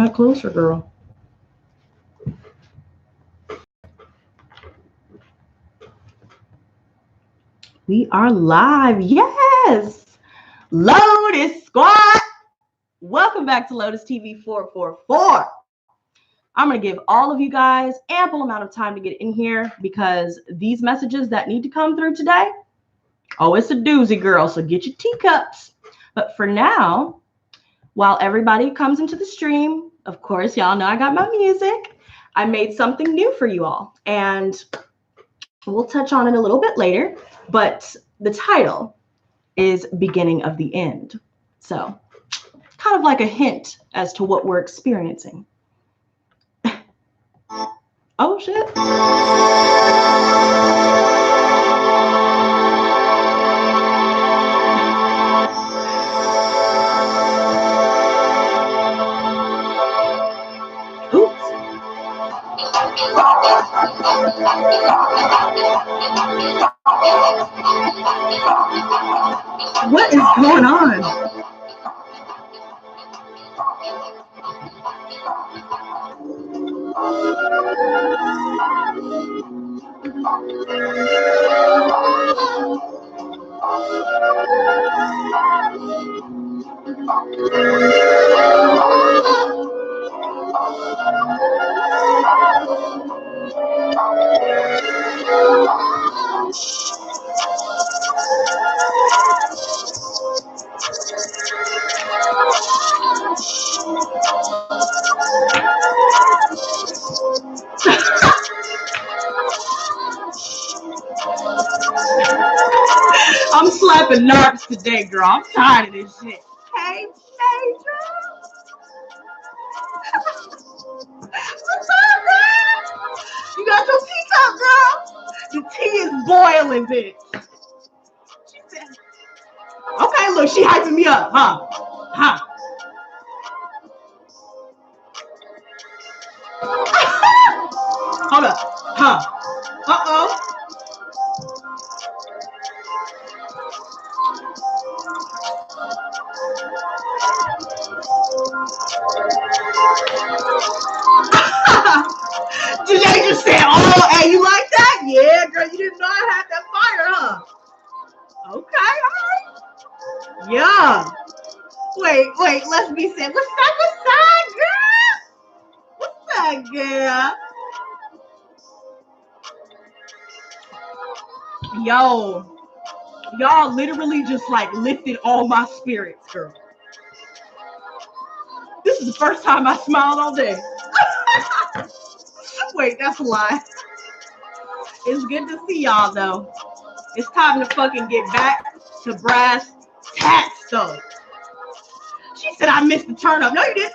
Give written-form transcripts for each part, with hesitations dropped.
that closer, girl. We are live. Yes. Lotus Squad. Welcome back to Lotus TV 444. I'm going to give all of you guys ample amount of time to get in here because these messages that need to come through today, oh, it's a doozy, girl. So get your teacups. But for now, while everybody comes into the stream, of course, y'all know I got my music. I made something new for you all. And we'll touch on it a little bit later. But the title is Beginning of the End. So kind of like a hint as to what we're experiencing. Oh, shit. Oops. What is going on? I'm slapping narcs today, girl. I'm tired of this shit. Hey, Phaedra. What's up, girl? You got your teacup, girl? The tea is boiling, bitch. She said, okay, look, she hyping me up, huh? Huh? Hold up. Huh? Uh-oh. Janae just said, oh, hey, you like that? Yeah, girl, you didn't know I had that fire, huh? Okay, all right. Yeah. Wait, let's be said. What's up, girl? What's up, girl? Yo, y'all literally just like lifted all my spirits, girl. This is the first time I smiled all day. Wait, that's a lie. It's good to see y'all, though. It's time to fucking get back to brass tacks, though. She said I missed the turn up. No, you didn't.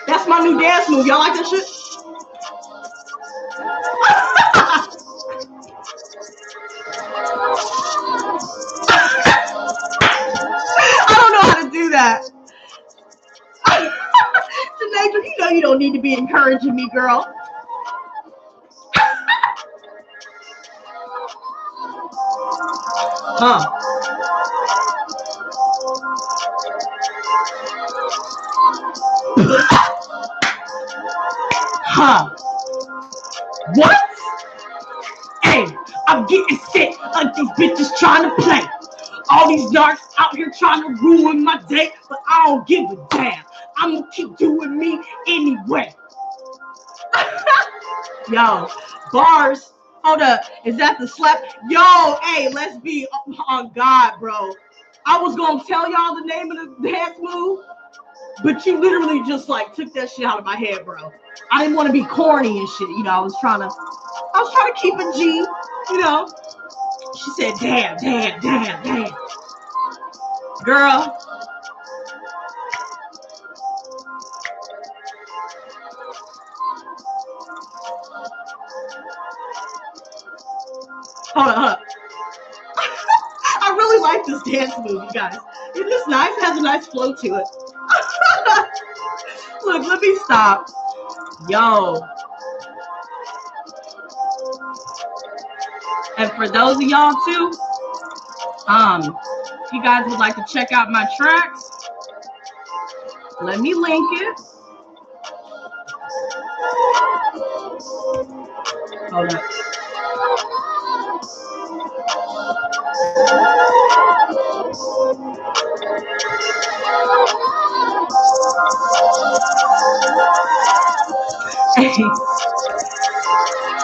That's my new dance move. Y'all like that shit? I don't know how to do that. Janae, you know you don't need to be encouraging me, girl. Huh? Huh? What? Hey, I'm getting sick of these bitches trying to play. All these narcs out here trying to ruin my day, but I don't give a damn. I'm gonna keep doing me anyway. Yo, bars. Hold up. Is that the slap? Yo, hey, let's be on God, bro. I was gonna tell y'all the name of the dance move, but you literally just like took that shit out of my head, bro. I didn't want to be corny and shit. You know, I was trying to keep it G, you know. She said, damn. Girl. Hold on. I really like this dance move, you guys. Isn't this nice? It has a nice flow to it. Look, let me stop. Yo. And for those of y'all too, if you guys would like to check out my tracks, Let me link it. Hold up.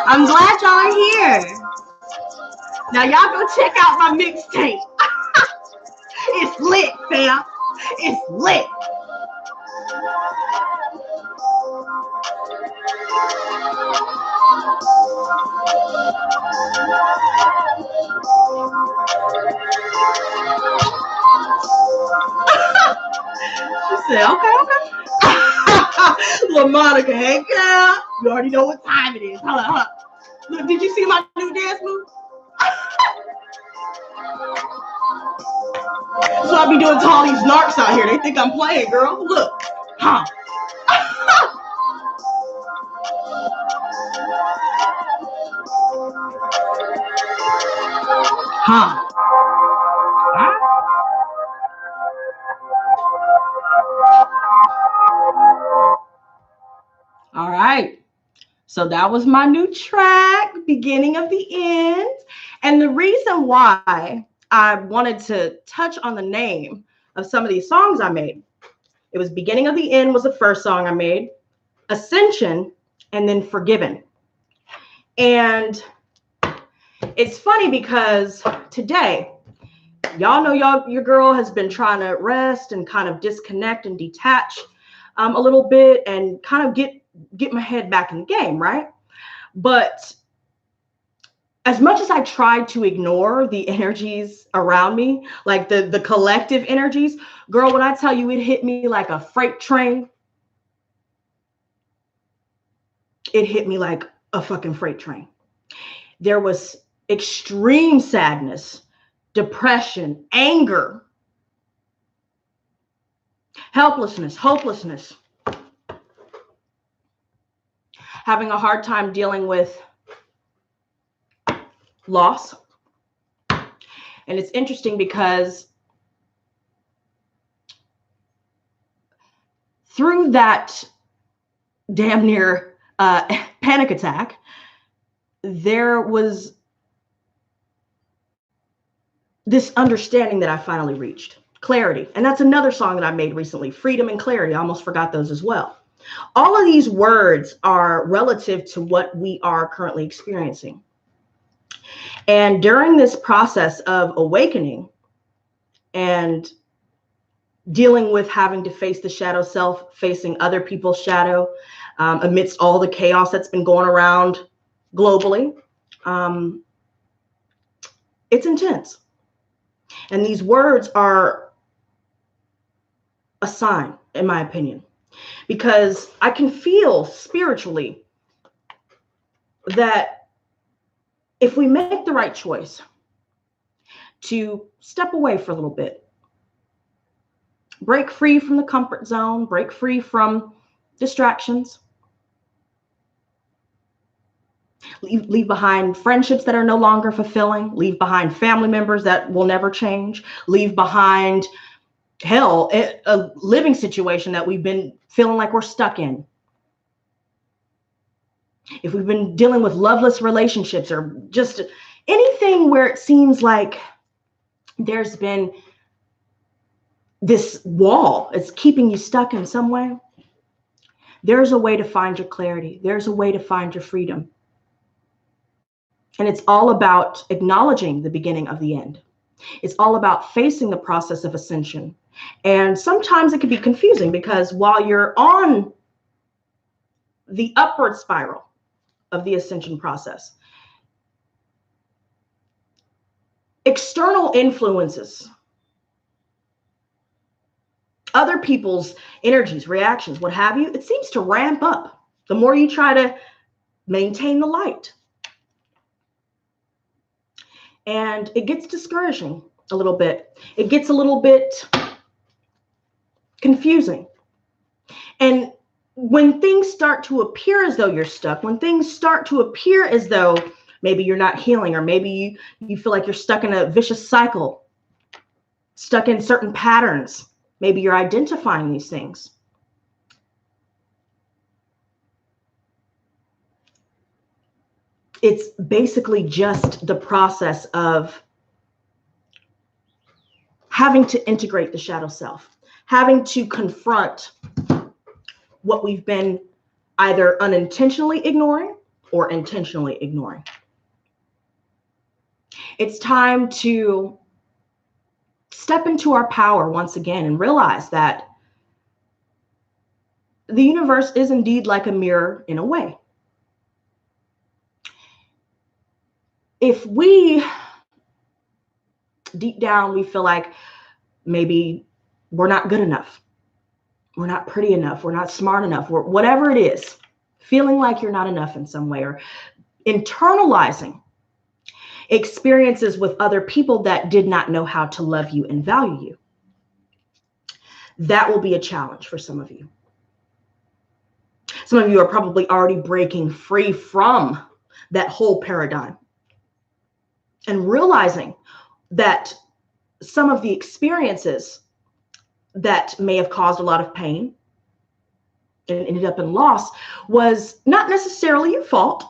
I'm glad y'all are here. Now y'all go check out my mixtape. It's lit, fam. It's lit. She said, okay. LaMonica, hey girl. You already know what time it is. Hold on. Look, did you see my new dance move? So I be doing to all these narcs out here. They think I'm playing, girl. Look. Huh. Huh. All right. So that was my new track, Beginning of the End. And the reason why I wanted to touch on the name of some of these songs I made, it was Beginning of the End was the first song I made, Ascension, and then Forgiven. And it's funny because today, y'all know your girl has been trying to rest and kind of disconnect and detach a little bit and kind of get my head back in the game, right? But as much as I tried to ignore the energies around me, like the collective energies, girl, when I tell you it hit me like a freight train, it hit me like a fucking freight train. There was extreme sadness, depression, anger, helplessness, hopelessness, having a hard time dealing with loss. And it's interesting because through that damn near panic attack, there was this understanding that I finally reached, clarity. And that's another song that I made recently, Freedom and Clarity. I almost forgot those as well. All of these words are relative to what we are currently experiencing. And during this process of awakening and dealing with having to face the shadow self, facing other people's shadow, amidst all the chaos that's been going around globally, it's intense. And these words are a sign, in my opinion, because I can feel spiritually that if we make the right choice to step away for a little bit, break free from the comfort zone, break free from distractions, leave behind friendships that are no longer fulfilling, leave behind family members that will never change, leave behind, hell, a living situation that we've been feeling like we're stuck in. If we've been dealing with loveless relationships or just anything where it seems like there's been this wall, it's keeping you stuck in some way, there's a way to find your clarity. There's a way to find your freedom. And it's all about acknowledging the beginning of the end. It's all about facing the process of ascension. And sometimes it can be confusing because while you're on the upward spiral of the ascension process, external influences, other people's energies, reactions, what have you, it seems to ramp up the more you try to maintain the light. And it gets discouraging a little bit. It gets a little bit confusing. And when things start to appear as though you're stuck, when things start to appear as though maybe you're not healing, or maybe you feel like you're stuck in a vicious cycle, stuck in certain patterns, maybe you're identifying these things. it's basically just the process of having to integrate the shadow self, having to confront what we've been either unintentionally ignoring or intentionally ignoring. It's time to step into our power once again and realize that the universe is indeed like a mirror in a way. If we, deep down, we feel like maybe we're not good enough, we're not pretty enough, we're not smart enough, or whatever it is, feeling like you're not enough in some way, or internalizing experiences with other people that did not know how to love you and value you, that will be a challenge for some of you. Some of you are probably already breaking free from that whole paradigm and realizing that some of the experiences that may have caused a lot of pain and ended up in loss was not necessarily your fault,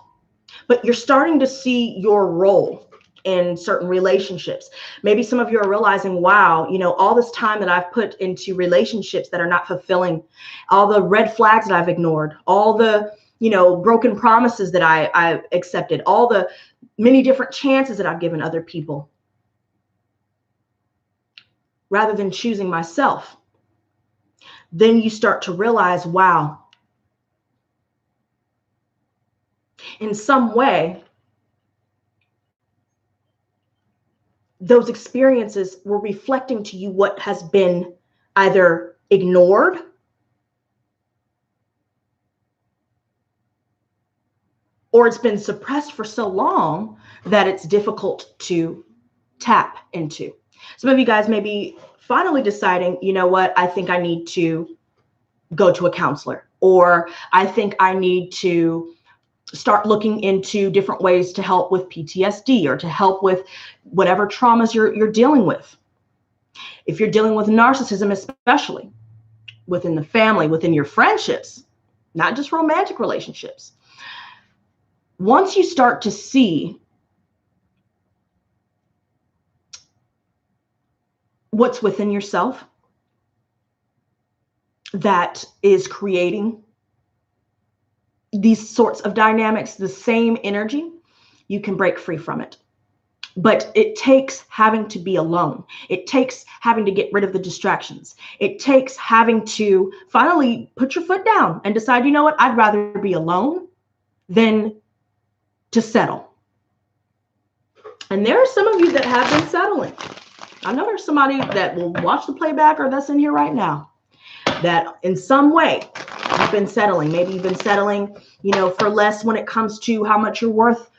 but you're starting to see your role in certain relationships. Maybe some of you are realizing, wow, you know, all this time that I've put into relationships that are not fulfilling, all the red flags that I've ignored, all the, you know, broken promises that I accepted, all the many different chances that I've given other people, rather than choosing myself. Then you start to realize, wow, in some way, those experiences were reflecting to you what has been either ignored or it's been suppressed for so long that it's difficult to tap into. Some of you guys may be finally deciding, you know what, I think I need to go to a counselor, or I think I need to start looking into different ways to help with PTSD or to help with whatever traumas you're dealing with. If you're dealing with narcissism, especially within the family, within your friendships, not just romantic relationships. Once you start to see what's within yourself that is creating these sorts of dynamics, the same energy, you can break free from it. But it takes having to be alone. It takes having to get rid of the distractions. It takes having to finally put your foot down and decide, you know what, I'd rather be alone than to settle. And there are some of you that have been settling. I know there's somebody that will watch the playback or that's in here right now that in some way you've been settling. Maybe you've been settling, you know, for less when it comes to how much you're worth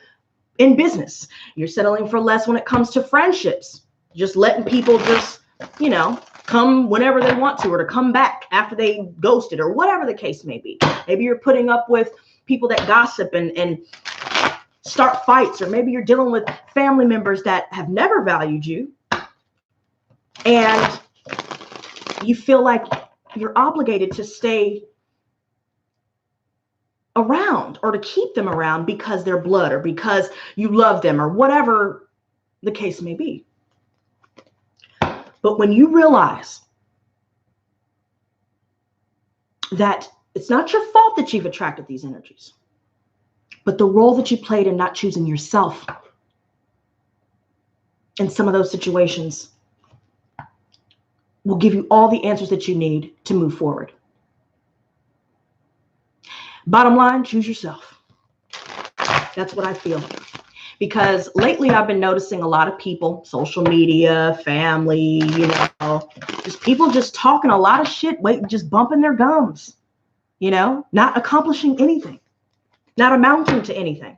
in business. You're settling for less when it comes to friendships. Just letting people just, you know, come whenever they want to, or to come back after they ghosted, or whatever the case may be. Maybe you're putting up with people that gossip and start fights, or maybe you're dealing with family members that have never valued you, and you feel like you're obligated to stay around or to keep them around because they're blood or because you love them or whatever the case may be. But when you realize that it's not your fault that you've attracted these energies, but the role that you played in not choosing yourself in some of those situations will give you all the answers that you need to move forward. Bottom line, choose yourself. That's what I feel. Because lately I've been noticing a lot of people, social media, family, you know, just people just talking a lot of shit, just bumping their gums, you know, not accomplishing anything, not amounting to anything.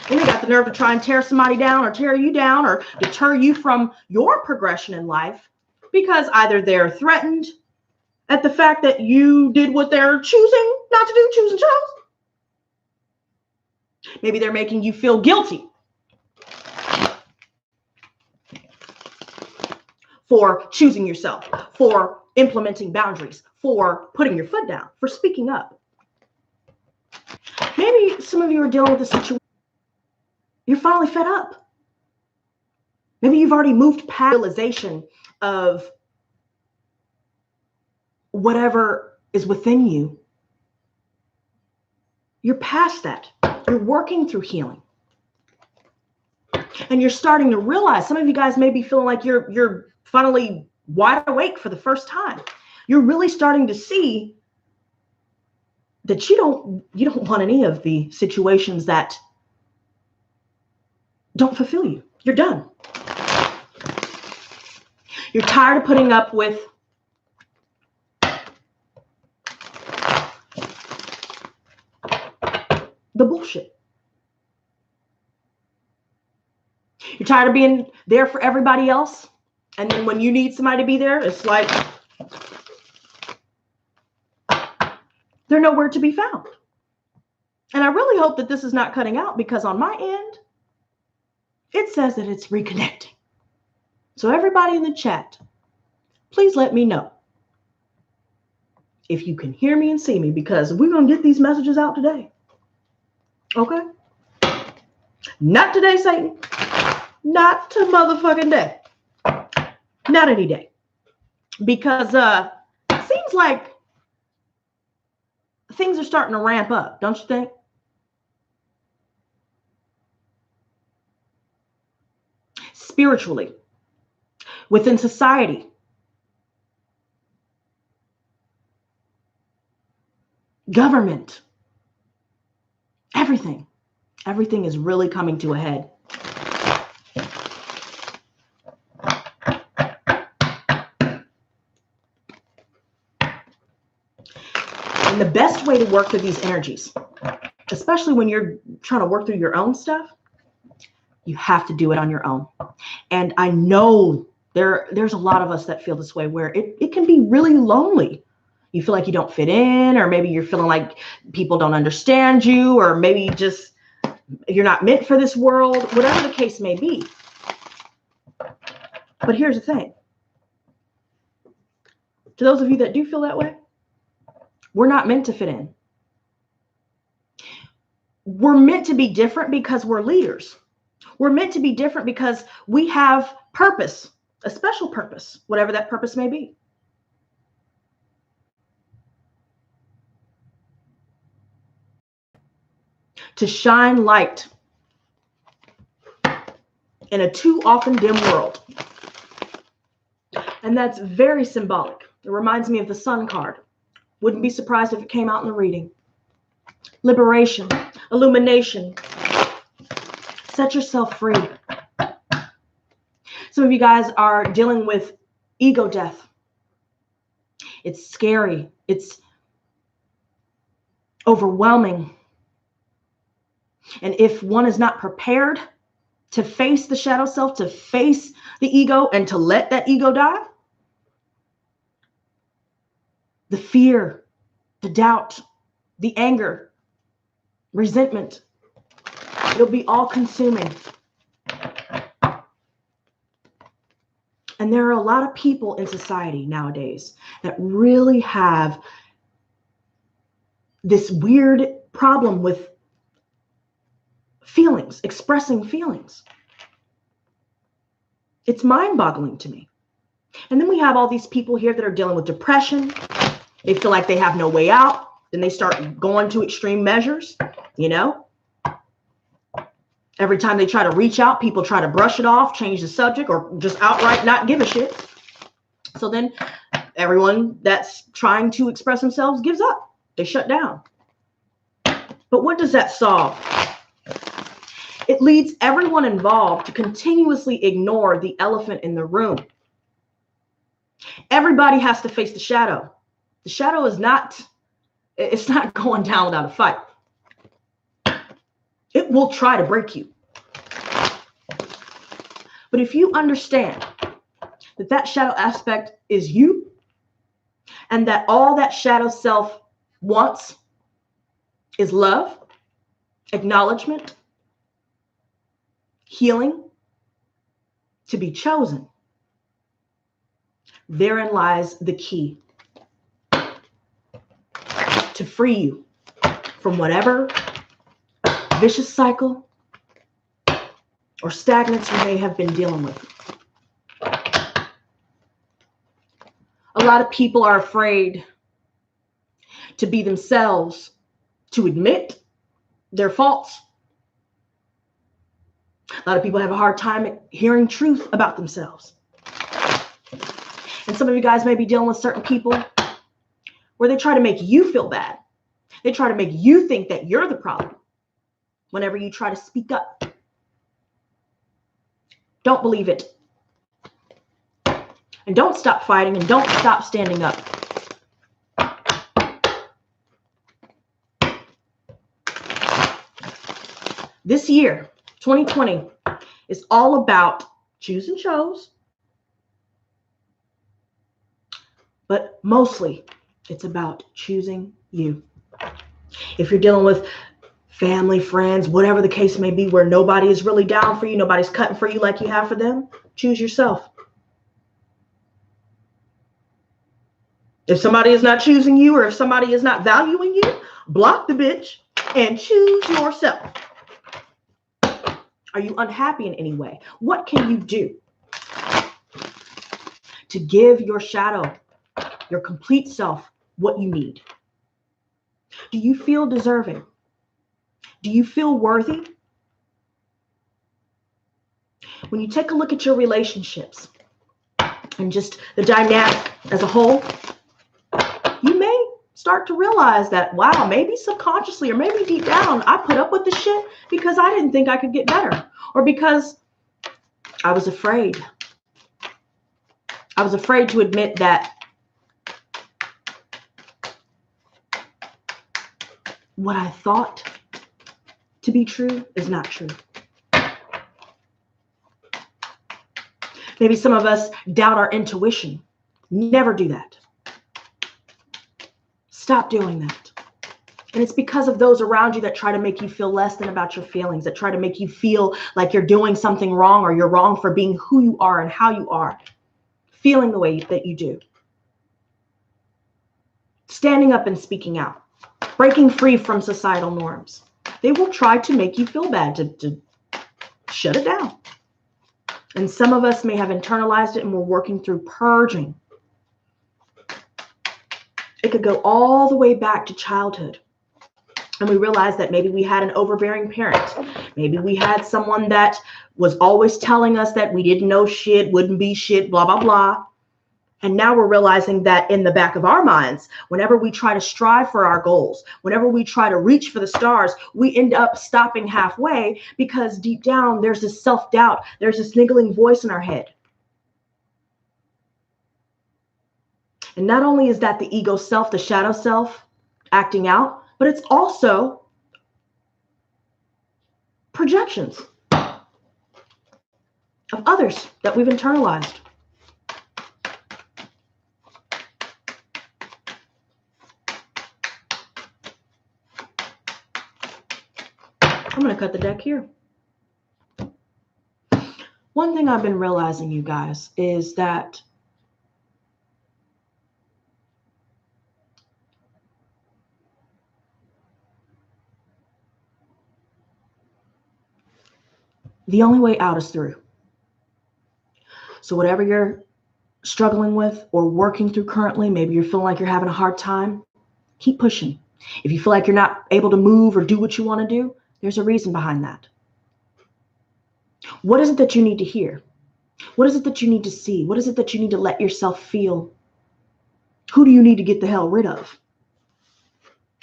And they got the nerve to try and tear somebody down or tear you down or deter you from your progression in life because either they're threatened at the fact that you did what they're choosing not to do, choosing chose. Maybe they're making you feel guilty for choosing yourself, for implementing boundaries, for putting your foot down, for speaking up. Maybe some of you are dealing with a situation You're finally fed up. Maybe you've already moved past the realization of whatever is within you. You're past that. You're working through healing. And you're starting to realize, some of you guys may be feeling like you're finally wide awake for the first time. You're really starting to see that you don't want any of the situations that don't fulfill you. You're done. You're tired of putting up with the bullshit. You're tired of being there for everybody else. And then when you need somebody to be there, it's like they're nowhere to be found. And I really hope that this is not cutting out, because on my end, it says that it's reconnecting. So everybody in the chat, please let me know if you can hear me and see me, because we're going to get these messages out today. Okay? Not today, Satan. Not to motherfucking day. Not any day. Because it seems like things are starting to ramp up, don't you think? Spiritually, within society, government, everything is really coming to a head. And the best way to work through these energies, especially when you're trying to work through your own stuff, you have to do it on your own. And I know there's a lot of us that feel this way, where it can be really lonely. You feel like you don't fit in, or maybe you're feeling like people don't understand you, or maybe just you're not meant for this world, whatever the case may be. But here's the thing. To those of you that do feel that way, we're not meant to fit in. We're meant to be different because we're leaders. We're meant to be different because we have purpose, a special purpose, whatever that purpose may be. To shine light in a too often dim world. And that's very symbolic. It reminds me of the Sun card. Wouldn't be surprised if it came out in the reading. Liberation, illumination. Set yourself free. Some of you guys are dealing with ego death. It's scary. It's overwhelming. And if one is not prepared to face the shadow self, to face the ego, and to let that ego die, the fear, the doubt, the anger, resentment, it'll be all consuming. And there are a lot of people in society nowadays that really have this weird problem with feelings, expressing feelings. It's mind-boggling to me. And then we have all these people here that are dealing with depression. They feel like they have no way out. Then they start going to extreme measures, you know. Every time they try to reach out, people try to brush it off, change the subject, or just outright not give a shit. So then everyone that's trying to express themselves gives up. They shut down. But what does that solve? It leads everyone involved to continuously ignore the elephant in the room. Everybody has to face the shadow. The shadow is not, it's not going down without a fight. It will try to break you. But if you understand that that shadow aspect is you, and that all that shadow self wants is love, acknowledgement, healing, to be chosen, therein lies the key to free you from whatever vicious cycle, or stagnance you may have been dealing with. A lot of people are afraid to be themselves, to admit their faults. A lot of people have a hard time hearing truth about themselves. And some of you guys may be dealing with certain people where they try to make you feel bad. They try to make you think that you're the problem whenever you try to speak up. Don't believe it. And don't stop fighting, and don't stop standing up. This year, 2020, is all about choose and chose, but mostly it's about choosing you. If you're dealing with family, friends, whatever the case may be, where nobody is really down for you, nobody's cutting for you like you have for them, choose yourself. If somebody is not choosing you, or if somebody is not valuing you, block the bitch and choose yourself. Are you unhappy in any way? What can you do to give your shadow, your complete self, what you need? Do you feel deserving? Do you feel worthy? When you take a look at your relationships and just the dynamic as a whole, you may start to realize that, wow, maybe subconsciously or maybe deep down, I put up with this shit because I didn't think I could get better, or because I was afraid. I was afraid to admit that what I thought to be true is not true. Maybe some of us doubt our intuition. Never do that. Stop doing that. And it's because of those around you that try to make you feel less than about your feelings, that try to make you feel like you're doing something wrong, or you're wrong for being who you are and how you are, feeling the way that you do. Standing up and speaking out, breaking free from societal norms. They will try to make you feel bad, to shut it down. And some of us may have internalized it, and we're working through purging. It could go all the way back to childhood. And we realize that maybe we had an overbearing parent. Maybe we had someone that was always telling us that we didn't know shit, wouldn't be shit, blah, blah, blah. And now we're realizing that in the back of our minds, whenever we try to strive for our goals, whenever we try to reach for the stars, we end up stopping halfway, because deep down there's this self-doubt. There's this niggling voice in our head. And not only is that the ego self, the shadow self acting out, but it's also projections of others that we've internalized. I'm going to cut the deck here. One thing I've been realizing, you guys, is that the only way out is through. So whatever you're struggling with or working through currently, maybe you're feeling like you're having a hard time, keep pushing. If you feel like you're not able to move or do what you want to do, there's a reason behind that. What is it that you need to hear? What is it that you need to see? What is it that you need to let yourself feel? Who do you need to get the hell rid of?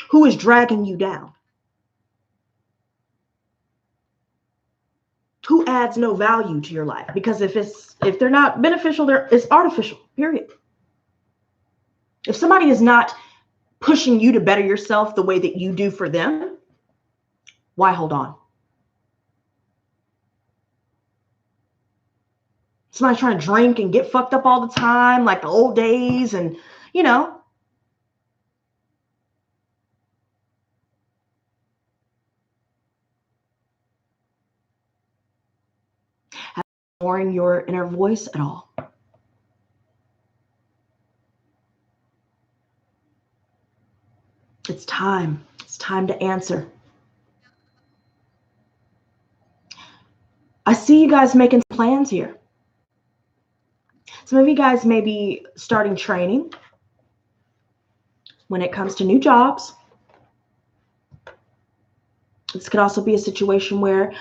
Who is dragging you down? Who adds no value to your life? Because if they're not beneficial, it's artificial, period. If somebody is not pushing you to better yourself the way that you do for them, why hold on? Somebody's trying to drink and get fucked up all the time, like the old days, and, you know. Ignoring your inner voice at all. It's time. It's time to answer. I see you guys making plans here. Some of you guys may be starting training when it comes to new jobs. This could also be a situation where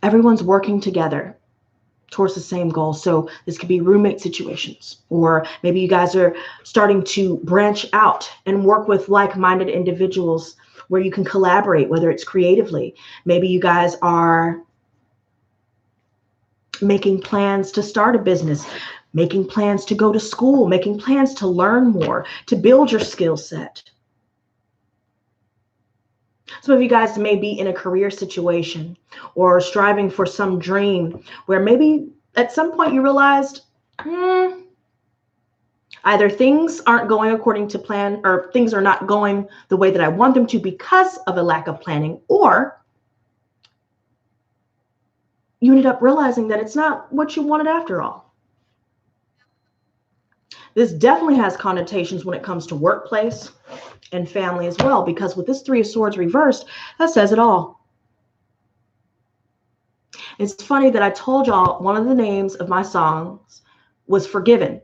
everyone's working together towards the same goal. So this could be roommate situations, or maybe you guys are starting to branch out and work with like-minded individuals where you can collaborate, whether it's creatively. Maybe you guys are making plans to start a business, making plans to go to school, making plans to learn more, to build your skill set. Some of you guys may be in a career situation or striving for some dream where maybe at some point you realized either things aren't going according to plan, or things are not going the way that I want them to because of a lack of planning, or you ended up realizing that it's not what you wanted after all. This definitely has connotations when it comes to workplace and family as well, because with this Three of Swords reversed, that says it all. It's funny that I told y'all one of the names of my songs was Forgiven.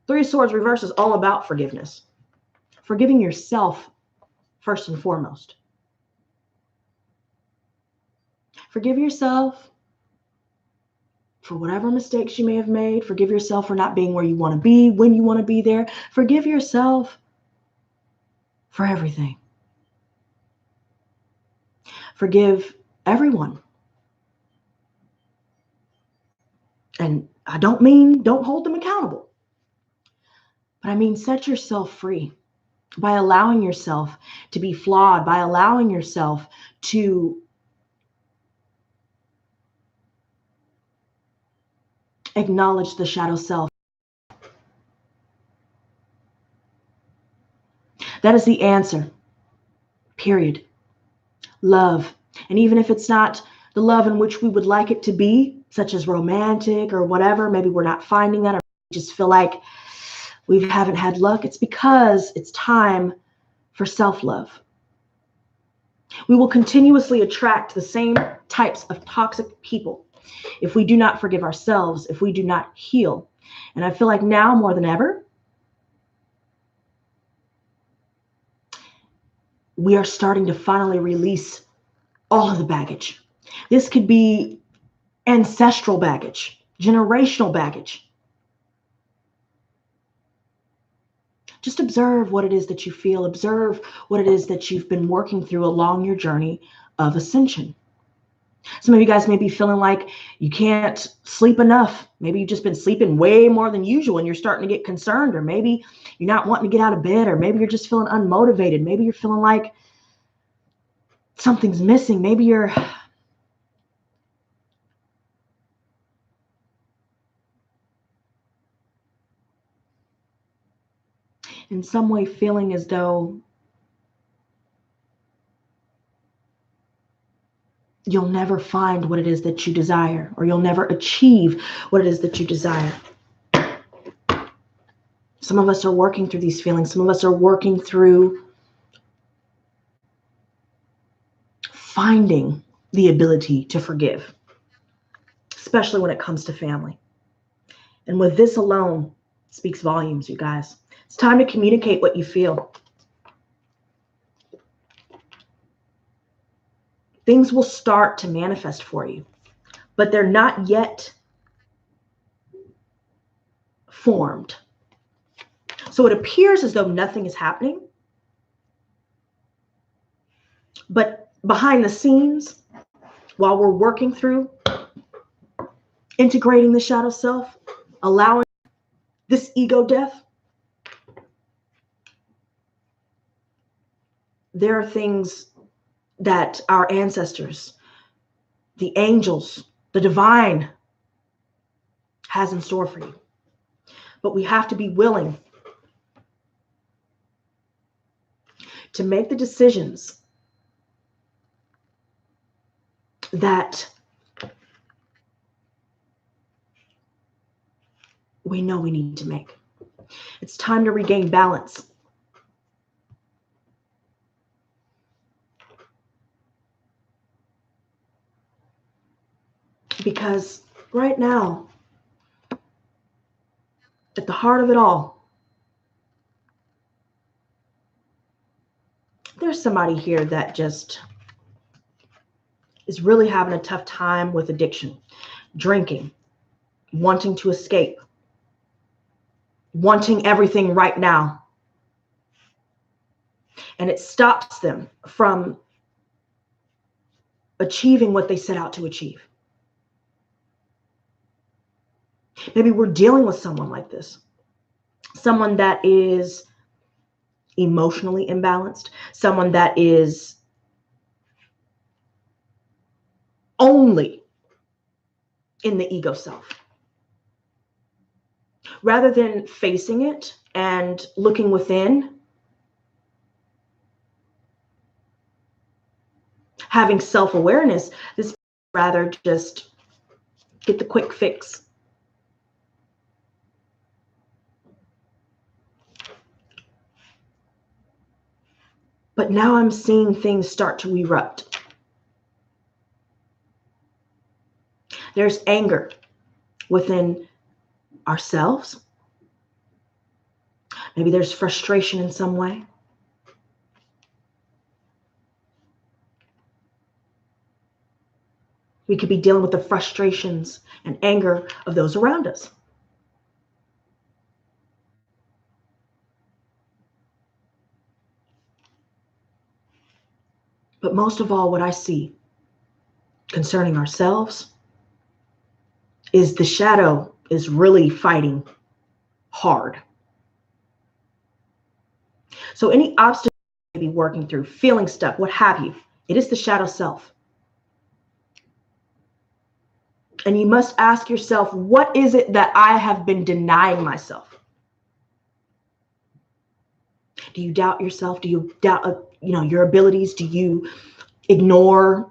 Three of Swords reversed is all about forgiveness. Forgiving yourself first and foremost. Forgive yourself for whatever mistakes you may have made. Forgive yourself for not being where you want to be, when you want to be there. Forgive yourself for everything. Forgive everyone. And I don't mean don't hold them accountable, but I mean set yourself free by allowing yourself to be flawed, by allowing yourself to acknowledge the shadow self. That is the answer, period. Love. And even if it's not the love in which we would like it to be, such as romantic or whatever, maybe we're not finding that, or we just feel like we haven't had luck, it's because it's time for self-love. We will continuously attract the same types of toxic people if we do not forgive ourselves, if we do not heal. And I feel like now more than ever, we are starting to finally release all of the baggage. This could be ancestral baggage, generational baggage. Just observe what it is that you feel. Observe what it is that you've been working through along your journey of ascension. Some of you guys may be feeling like you can't sleep enough. Maybe you've just been sleeping way more than usual and you're starting to get concerned, or maybe you're not wanting to get out of bed, or maybe you're just feeling unmotivated. Maybe you're feeling like something's missing. Maybe you're in some way feeling as though you'll never find what it is that you desire, or you'll never achieve what it is that you desire. Some of us are working through these feelings. Some of us are working through finding the ability to forgive, especially when it comes to family. And with this alone speaks volumes, you guys. It's time to communicate what you feel. Things will start to manifest for you, but they're not yet formed. So it appears as though nothing is happening, but behind the scenes, while we're working through integrating the shadow self, allowing this ego death, there are things that our ancestors, the angels, the divine has in store for you. But we have to be willing to make the decisions that we know we need to make. It's time to regain balance. Because right now, at the heart of it all, there's somebody here that just is really having a tough time with addiction, drinking, wanting to escape, wanting everything right now. And it stops them from achieving what they set out to achieve. Maybe we're dealing with someone like this, someone that is emotionally imbalanced, someone that is only in the ego self. Rather than facing it and looking within, having self-awareness, this rather just get the quick fix. But now I'm seeing things start to erupt. There's anger within ourselves. Maybe there's frustration in some way. We could be dealing with the frustrations and anger of those around us. But most of all, what I see concerning ourselves is the shadow is really fighting hard. So any obstacle you may be working through, feeling stuck, what have you, it is the shadow self. And you must ask yourself, what is it that I have been denying myself? Do you doubt yourself? Do you doubt, your abilities? Do you ignore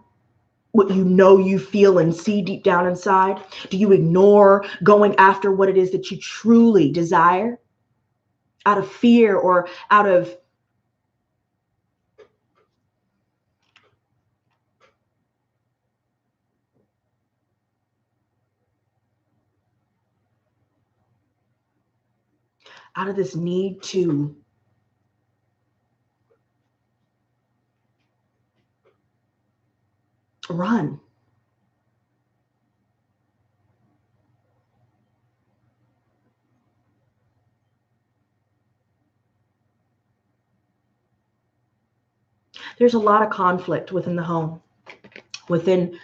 what you know you feel and see deep down inside? Do you ignore going after what it is that you truly desire out of fear or out of this need to run? There's a lot of conflict within the home, within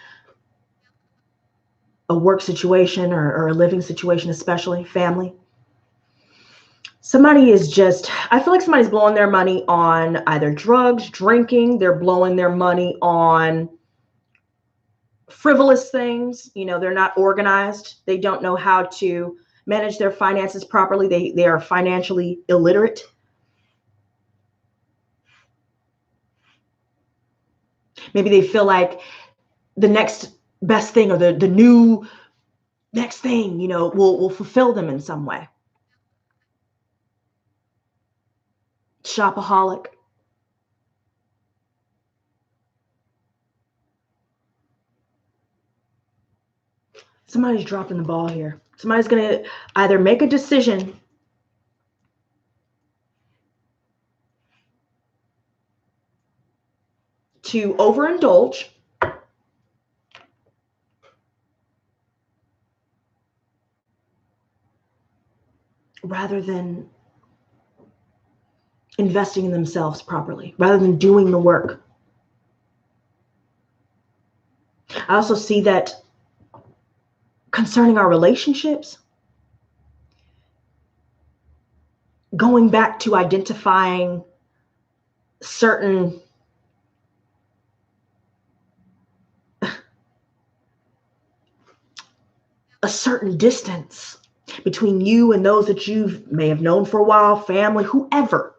a work situation or a living situation, especially family. Somebody is just, I feel like somebody's blowing their money on either drugs, drinking, they're blowing their money on frivolous things. They're not organized. They don't know how to manage their finances properly. They are financially illiterate. Maybe they feel like the next best thing or the new next thing, will fulfill them in some way. Shopaholic. Somebody's dropping the ball here. Somebody's going to either make a decision to overindulge rather than investing in themselves properly, rather than doing the work. I also see that concerning our relationships, going back to identifying a certain distance between you and those that you may have known for a while, family, whoever.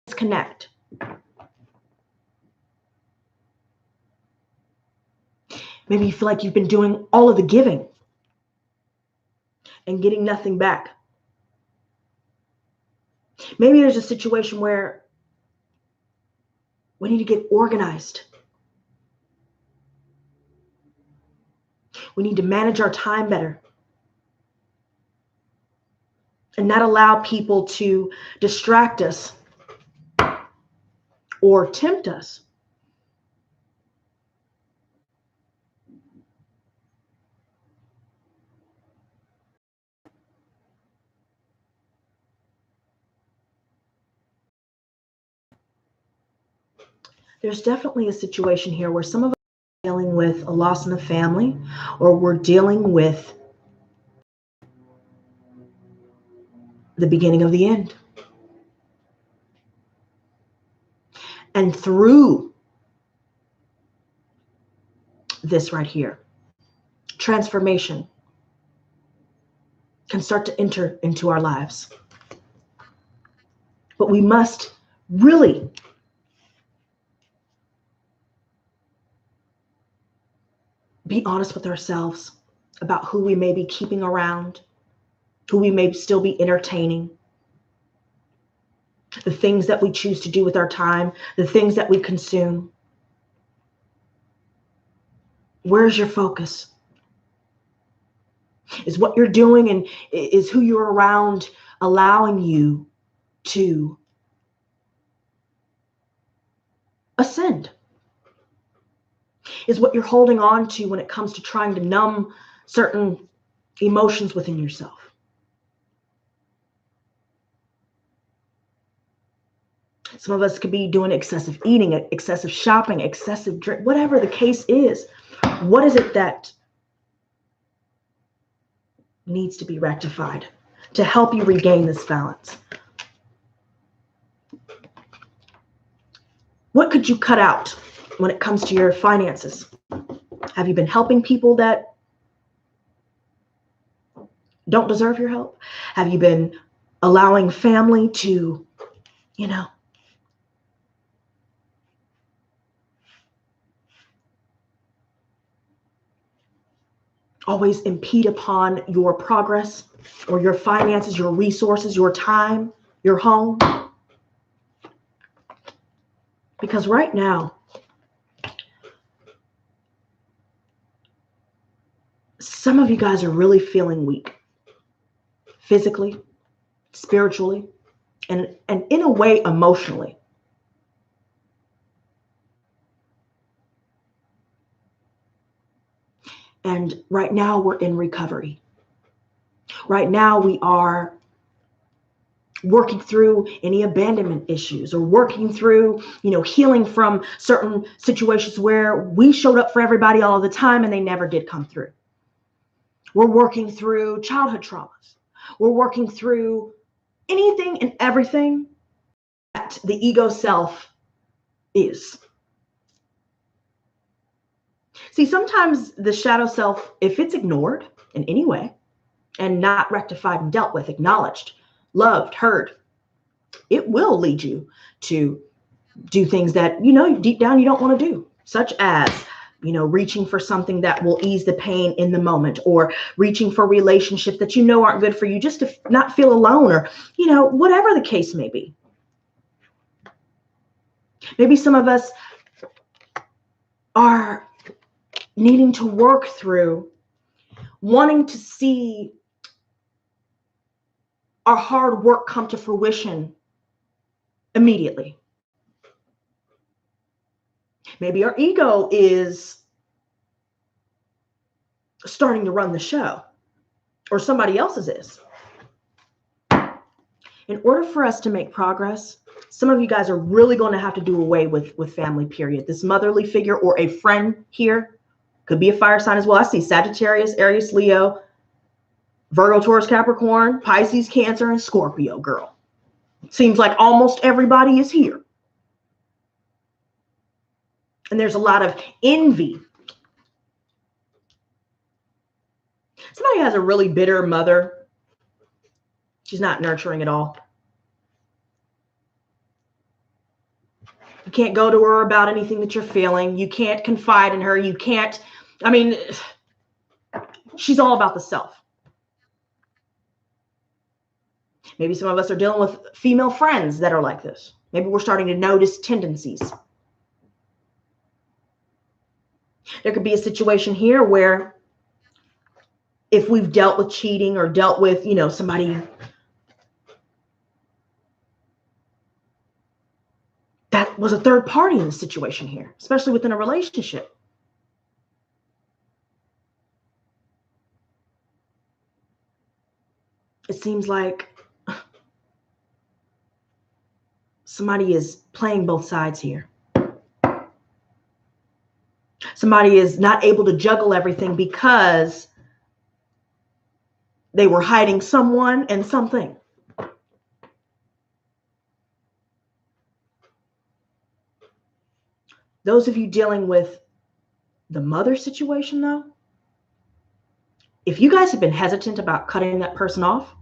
Disconnect. Maybe you feel like you've been doing all of the giving and getting nothing back. Maybe there's a situation where we need to get organized. We need to manage our time better and not allow people to distract us or tempt us. There's definitely a situation here where some of us are dealing with a loss in the family, or we're dealing with the beginning of the end. And through this right here, transformation can start to enter into our lives. But we must really be honest with ourselves about who we may be keeping around, who we may still be entertaining, the things that we choose to do with our time, the things that we consume. Where's your focus? Is what you're doing and is who you're around allowing you to ascend? Is what you're holding on to when it comes to trying to numb certain emotions within yourself? Some of us could be doing excessive eating, excessive shopping, excessive drink, whatever the case is. What is it that needs to be rectified to help you regain this balance? What could you cut out when it comes to your finances? Have you been helping people that don't deserve your help? Have you been allowing family to, always impede upon your progress or your finances, your resources, your time, your home? Because right now, some of you guys are really feeling weak, physically, spiritually, and in a way, emotionally. And right now we're in recovery. Right now we are working through any abandonment issues, or working through, healing from certain situations where we showed up for everybody all the time and they never did come through. We're working through childhood traumas. We're working through anything and everything that the ego self is. See, sometimes the shadow self, if it's ignored in any way and not rectified and dealt with, acknowledged, loved, heard, it will lead you to do things that, deep down you don't want to do, such as, reaching for something that will ease the pain in the moment, or reaching for relationships that aren't good for you just to not feel alone, or, whatever the case may be. Maybe some of us are needing to work through wanting to see our hard work come to fruition immediately. Maybe our ego is starting to run the show, or somebody else's is. In order for us to make progress, some of you guys are really going to have to do away with family, period. This motherly figure or a friend here could be a fire sign as well. I see Sagittarius, Aries, Leo, Virgo, Taurus, Capricorn, Pisces, Cancer, and Scorpio, girl. Seems like almost everybody is here. And there's a lot of envy. Somebody has a really bitter mother. She's not nurturing at all. You can't go to her about anything that you're feeling. You can't confide in her. You can't, she's all about the self. Maybe some of us are dealing with female friends that are like this. Maybe we're starting to notice tendencies. There could be a situation here where if we've dealt with cheating or dealt with, somebody that was a third party in the situation here, especially within a relationship. It seems like somebody is playing both sides here. Somebody is not able to juggle everything because they were hiding someone and something. Those of you dealing with the mother situation, though, if you guys have been hesitant about cutting that person off,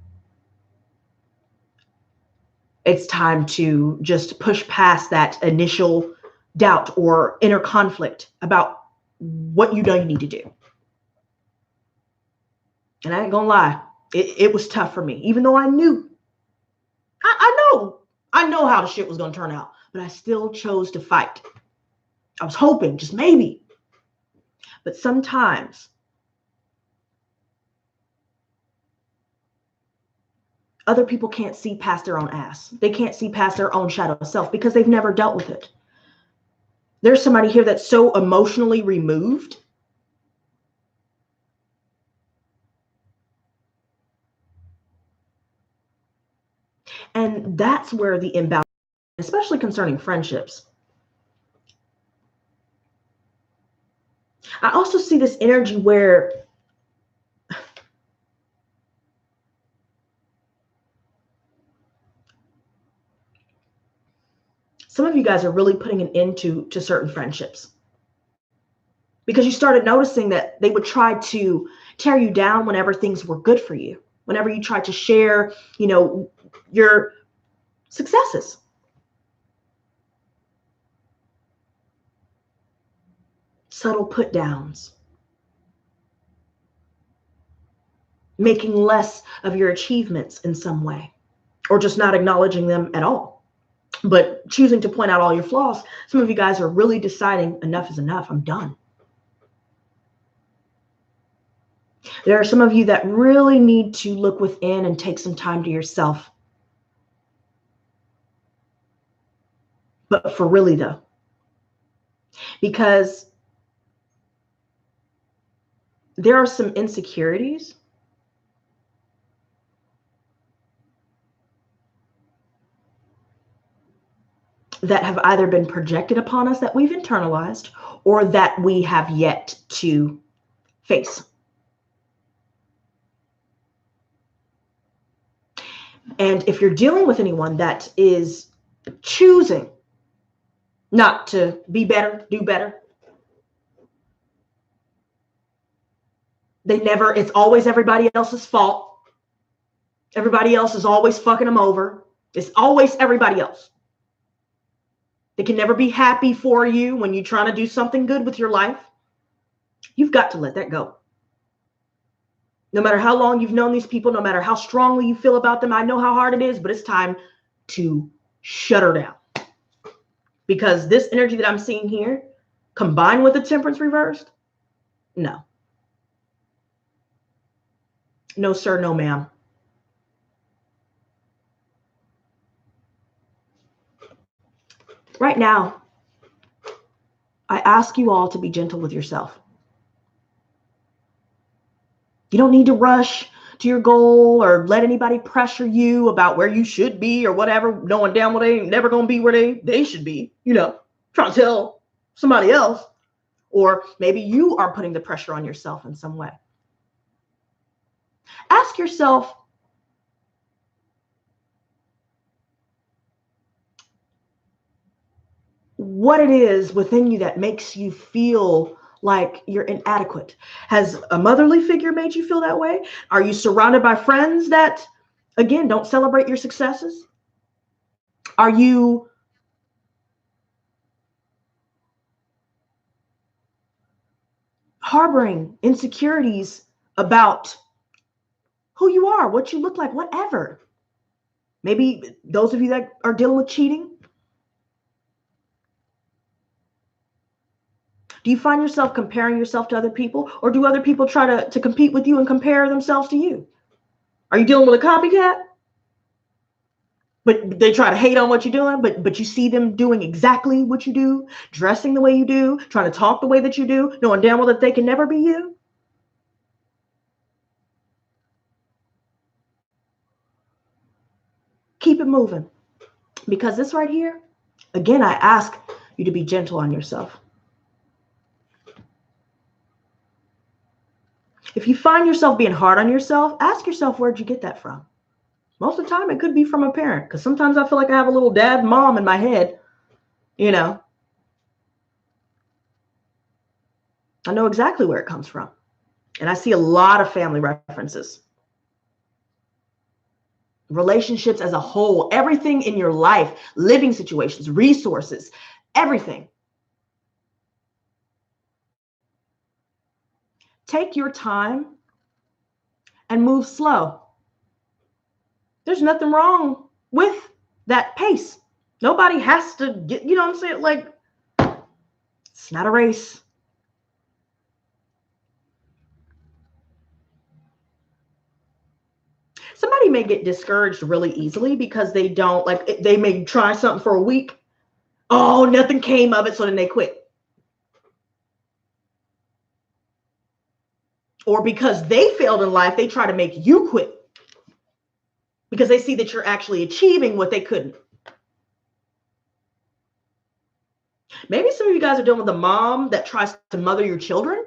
it's time to just push past that initial doubt or inner conflict about what you know you need to do. And I ain't gonna lie, it was tough for me, even though I knew, I know how the shit was gonna turn out, but I still chose to fight. I was hoping, just maybe. But sometimes other people can't see past their own ass. They can't see past their own shadow self because they've never dealt with it. There's somebody here that's so emotionally removed. And that's where the imbalance, especially concerning friendships. I also see this energy where some of you guys are really putting an end to certain friendships because you started noticing that they would try to tear you down whenever things were good for you, whenever you tried to share, your successes. Subtle put downs, making less of your achievements in some way, or just not acknowledging them at all, but choosing to point out all your flaws. Some of you guys are really deciding enough is enough. I'm done. There are some of you that really need to look within and take some time to yourself. But for really though, because there are some insecurities that have either been projected upon us that we've internalized or that we have yet to face. And if you're dealing with anyone that is choosing not to be better, do better, it's always everybody else's fault. Everybody else is always fucking them over. It's always everybody else. They can never be happy for you when you're trying to do something good with your life. You've got to let that go. No matter how long you've known these people, no matter how strongly you feel about them, I know how hard it is, but it's time to shut her down. Because this energy that I'm seeing here, combined with the temperance reversed, no. No, sir, no, ma'am. Right now, I ask you all to be gentle with yourself. You don't need to rush to your goal or let anybody pressure you about where you should be or whatever, knowing damn well they ain't never going to be where they should be, trying to tell somebody else. Or maybe you are putting the pressure on yourself in some way. Ask yourself, what it is within you that makes you feel like you're inadequate. Has a motherly figure made you feel that way? Are you surrounded by friends that, again, don't celebrate your successes? Are you harboring insecurities about who you are, what you look like, whatever? Maybe those of you that are dealing with cheating, Do you find yourself comparing yourself to other people, or do other people try to compete with you and compare themselves to you? Are you dealing with a copycat? But they try to hate on what you're doing, but you see them doing exactly what you do, dressing the way you do, trying to talk the way that you do, knowing damn well that they can never be you. Keep it moving. Because this right here, again, I ask you to be gentle on yourself. If you find yourself being hard on yourself, ask yourself, where'd you get that from? Most of the time, it could be from a parent, because sometimes I feel like I have a little dad, mom in my head, you know. I know exactly where it comes from. And I see a lot of family references. Relationships as a whole, everything in your life, living situations, resources, everything. Take your time and move slow. There's nothing wrong with that pace. Nobody has to get, you know what I'm saying? Like, it's not a race. Somebody may get discouraged really easily because they don't, like, they may try something for a week. Oh, nothing came of it, so then they quit. Or because they failed in life, they try to make you quit because they see that you're actually achieving what they couldn't. Maybe some of you guys are dealing with a mom that tries to mother your children,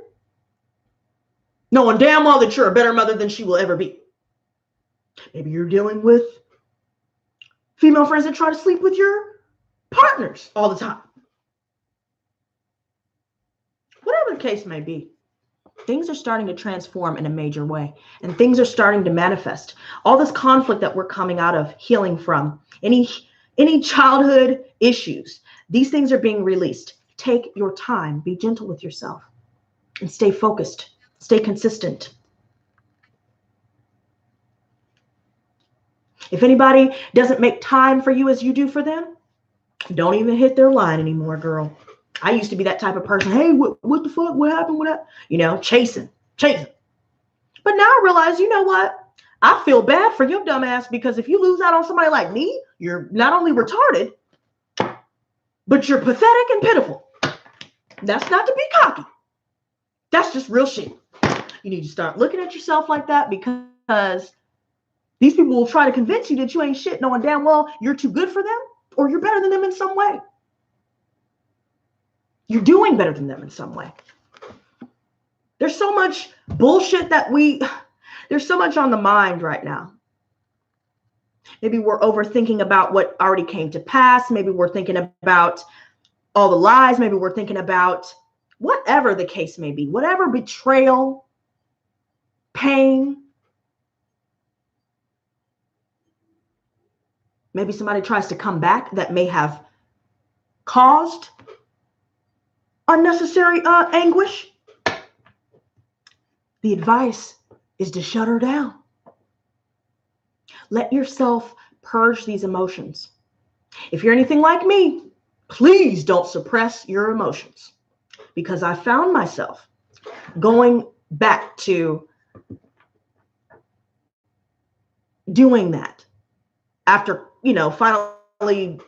knowing damn well that you're a better mother than she will ever be. Maybe you're dealing with female friends that try to sleep with your partners all the time. Whatever the case may be, things are starting to transform in a major way, and things are starting to manifest. All this conflict that we're coming out of, healing from, any childhood issues, these things are being released. Take your time, be gentle with yourself, and stay focused, stay consistent. If anybody doesn't make time for you as you do for them, don't even hit their line anymore, girl. I used to be that type of person. Hey, what the fuck? What happened? You know, chasing. But now I realize, you know what? I feel bad for your dumb ass, because if you lose out on somebody like me, you're not only retarded, but you're pathetic and pitiful. That's not to be cocky. That's just real shit. You need to start looking at yourself like that, because these people will try to convince you that you ain't shit, knowing damn well you're too good for them, or you're better than them in some way. You're doing better than them in some way. There's so much bullshit there's so much on the mind right now. Maybe we're overthinking about what already came to pass. Maybe we're thinking about all the lies. Maybe we're thinking about whatever the case may be, whatever betrayal, pain. Maybe somebody tries to come back that may have caused unnecessary anguish. The advice is to shut her down. Let yourself purge these emotions. If you're anything like me, please don't suppress your emotions, because I found myself going back to doing that after, finally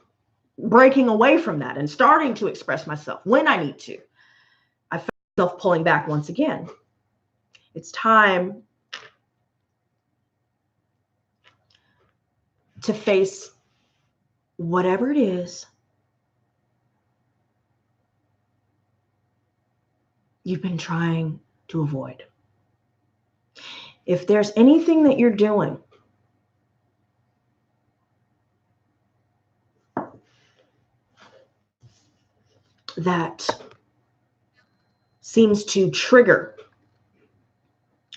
breaking away from that and starting to express myself when I need to. I found myself pulling back once again. It's time to face whatever it is you've been trying to avoid. If there's anything that you're doing that seems to trigger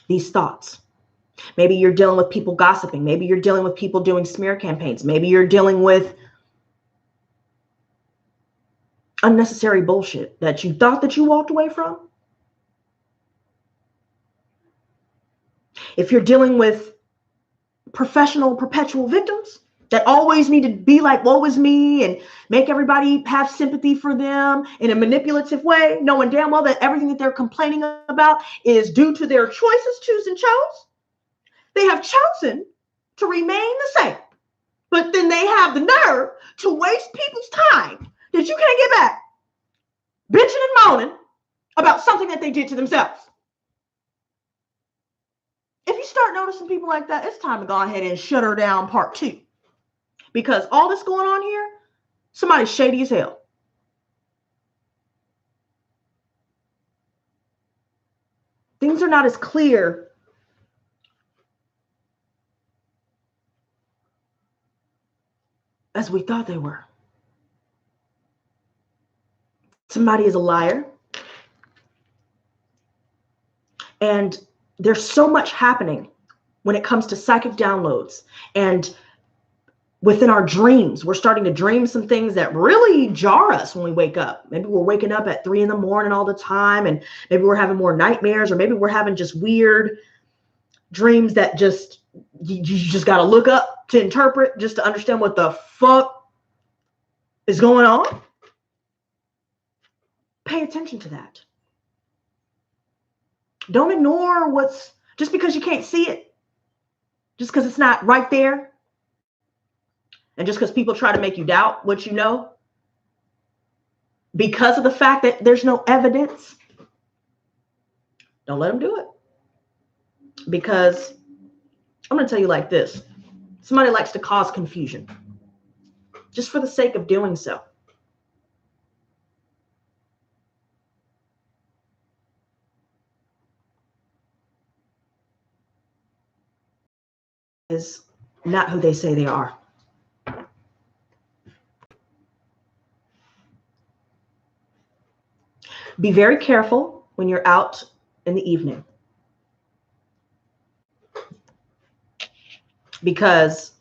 these thoughts, maybe you're dealing with people gossiping, maybe you're dealing with people doing smear campaigns, maybe you're dealing with unnecessary bullshit that you thought that you walked away from. If you're dealing with professional perpetual victims that always need to be like, woe is me, and make everybody have sympathy for them in a manipulative way, knowing damn well that everything that they're complaining about is due to their choices, they have chosen to remain the same. But then they have the nerve to waste people's time that you can't get back, bitching and moaning about something that they did to themselves. If you start noticing people like that, it's time to go ahead and shut her down part 2. Because all this going on here, somebody's shady as hell. Things are not as clear as we thought they were. Somebody is a liar. And there's so much happening when it comes to psychic downloads. And within our dreams, we're starting to dream some things that really jar us when we wake up. Maybe we're waking up at 3 a.m. all the time, and maybe we're having more nightmares, or maybe we're having just weird dreams that just you just got to look up to interpret, just to understand what the fuck is going on. Pay attention to that. Don't ignore what's, just because you can't see it, just because it's not right there, and just because people try to make you doubt what you know because of the fact that there's no evidence. Don't let them do it. Because I'm going to tell you like this. Somebody likes to cause confusion just for the sake of doing so. Is not who they say they are. Be very careful when you're out in the evening, because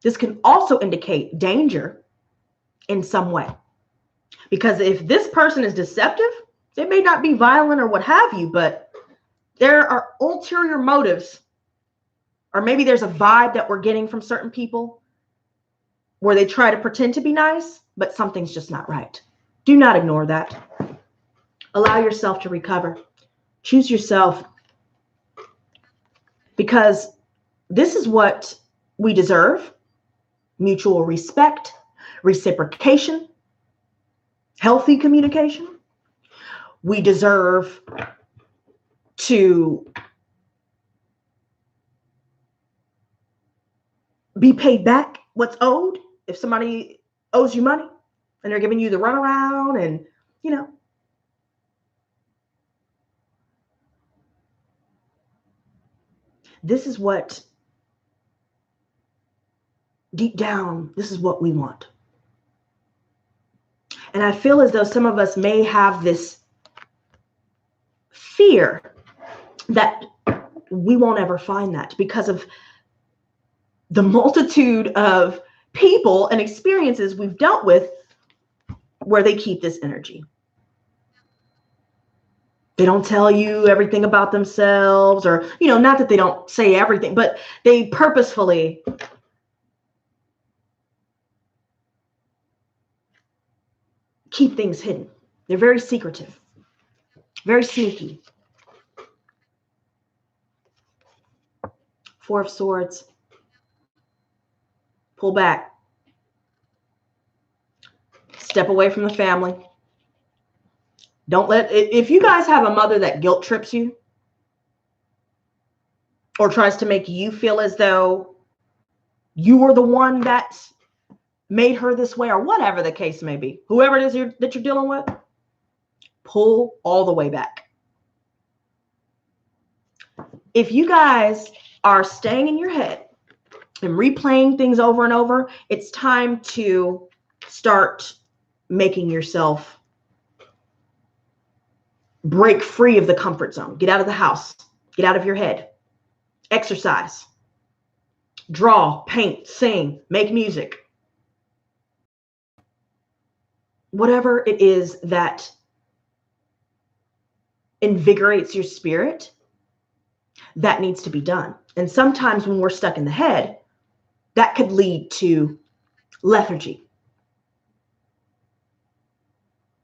this can also indicate danger in some way. Because if this person is deceptive, they may not be violent or what have you, but there are ulterior motives, or maybe there's a vibe that we're getting from certain people where they try to pretend to be nice, but something's just not right. Do not ignore that. Allow yourself to recover. Choose yourself, because this is what we deserve: mutual respect, reciprocation, healthy communication. We deserve to be paid back what's owed. If somebody owes you money and they're giving you the runaround, and you know, this is what, deep down, this is what we want. And I feel as though some of us may have this fear that we won't ever find that because of the multitude of people and experiences we've dealt with where they keep this energy. They don't tell you everything about themselves, or, you know, not that they don't say everything, but they purposefully keep things hidden. They're very secretive, very sneaky. 4 of Swords. Pull back. Step away from the family. Don't let, if you guys have a mother that guilt trips you or tries to make you feel as though you were the one that made her this way, or whatever the case may be, whoever it is that you're dealing with, pull all the way back. If you guys are staying in your head and replaying things over and over, it's time to start making yourself break free of the comfort zone. Get out of the house. Get out of your head. Exercise. Draw, paint, sing, make music. Whatever it is that invigorates your spirit, that needs to be done. And sometimes when we're stuck in the head, that could lead to lethargy.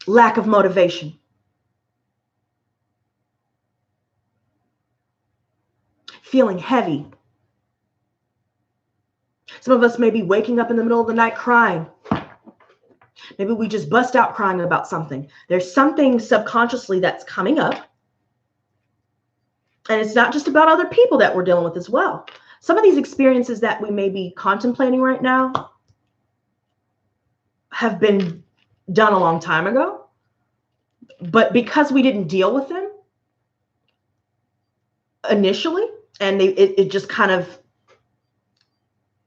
lack of motivation, feeling heavy. Some of us may be waking up in the middle of the night crying. Maybe we just bust out crying about something. There's something subconsciously that's coming up. And it's not just about other people that we're dealing with as well. Some of these experiences that we may be contemplating right now have been done a long time ago. But because we didn't deal with them initially, and it just kind of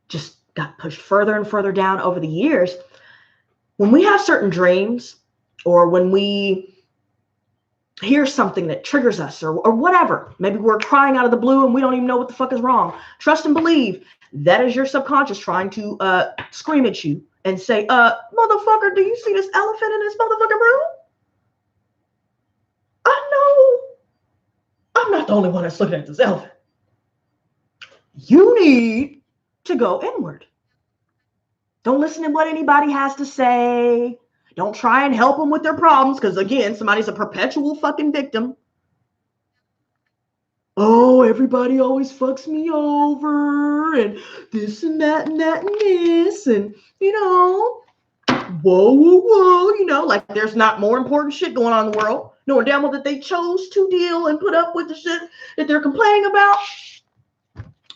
just got pushed further and further down over the years, when we have certain dreams, or when we hear something that triggers us, or whatever, maybe we're crying out of the blue and we don't even know what the fuck is wrong. Trust and believe that is your subconscious trying to scream at you and say, motherfucker, do you see this elephant in this motherfucking room? I know I'm not the only one that's looking at this elephant. You need to go inward. Don't listen to what anybody has to say. Don't try and help them with their problems, because again, somebody's a perpetual fucking victim. Oh, everybody always fucks me over, and this and that and that and this, and whoa, like there's not more important shit going on in the world, knowing damn well that they chose to deal and put up with the shit that they're complaining about.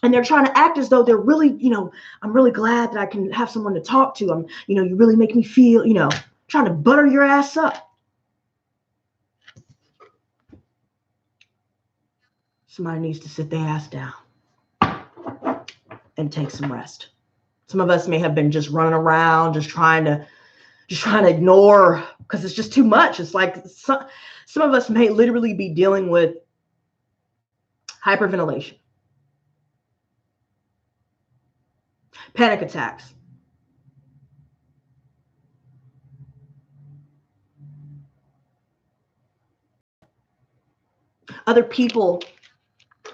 And they're trying to act as though they're really, I'm really glad that I can have someone to talk to. You really make me feel, trying to butter your ass up. Somebody needs to sit their ass down and take some rest. Some of us may have been just running around, just trying to ignore, because it's just too much. It's like some of us may literally be dealing with hyperventilation, panic attacks, other people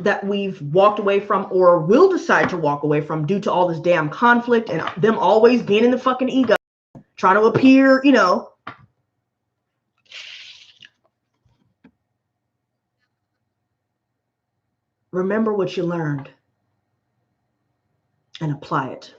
that we've walked away from or will decide to walk away from due to all this damn conflict and them always being in the fucking ego, trying to appear, Remember what you learned and apply it.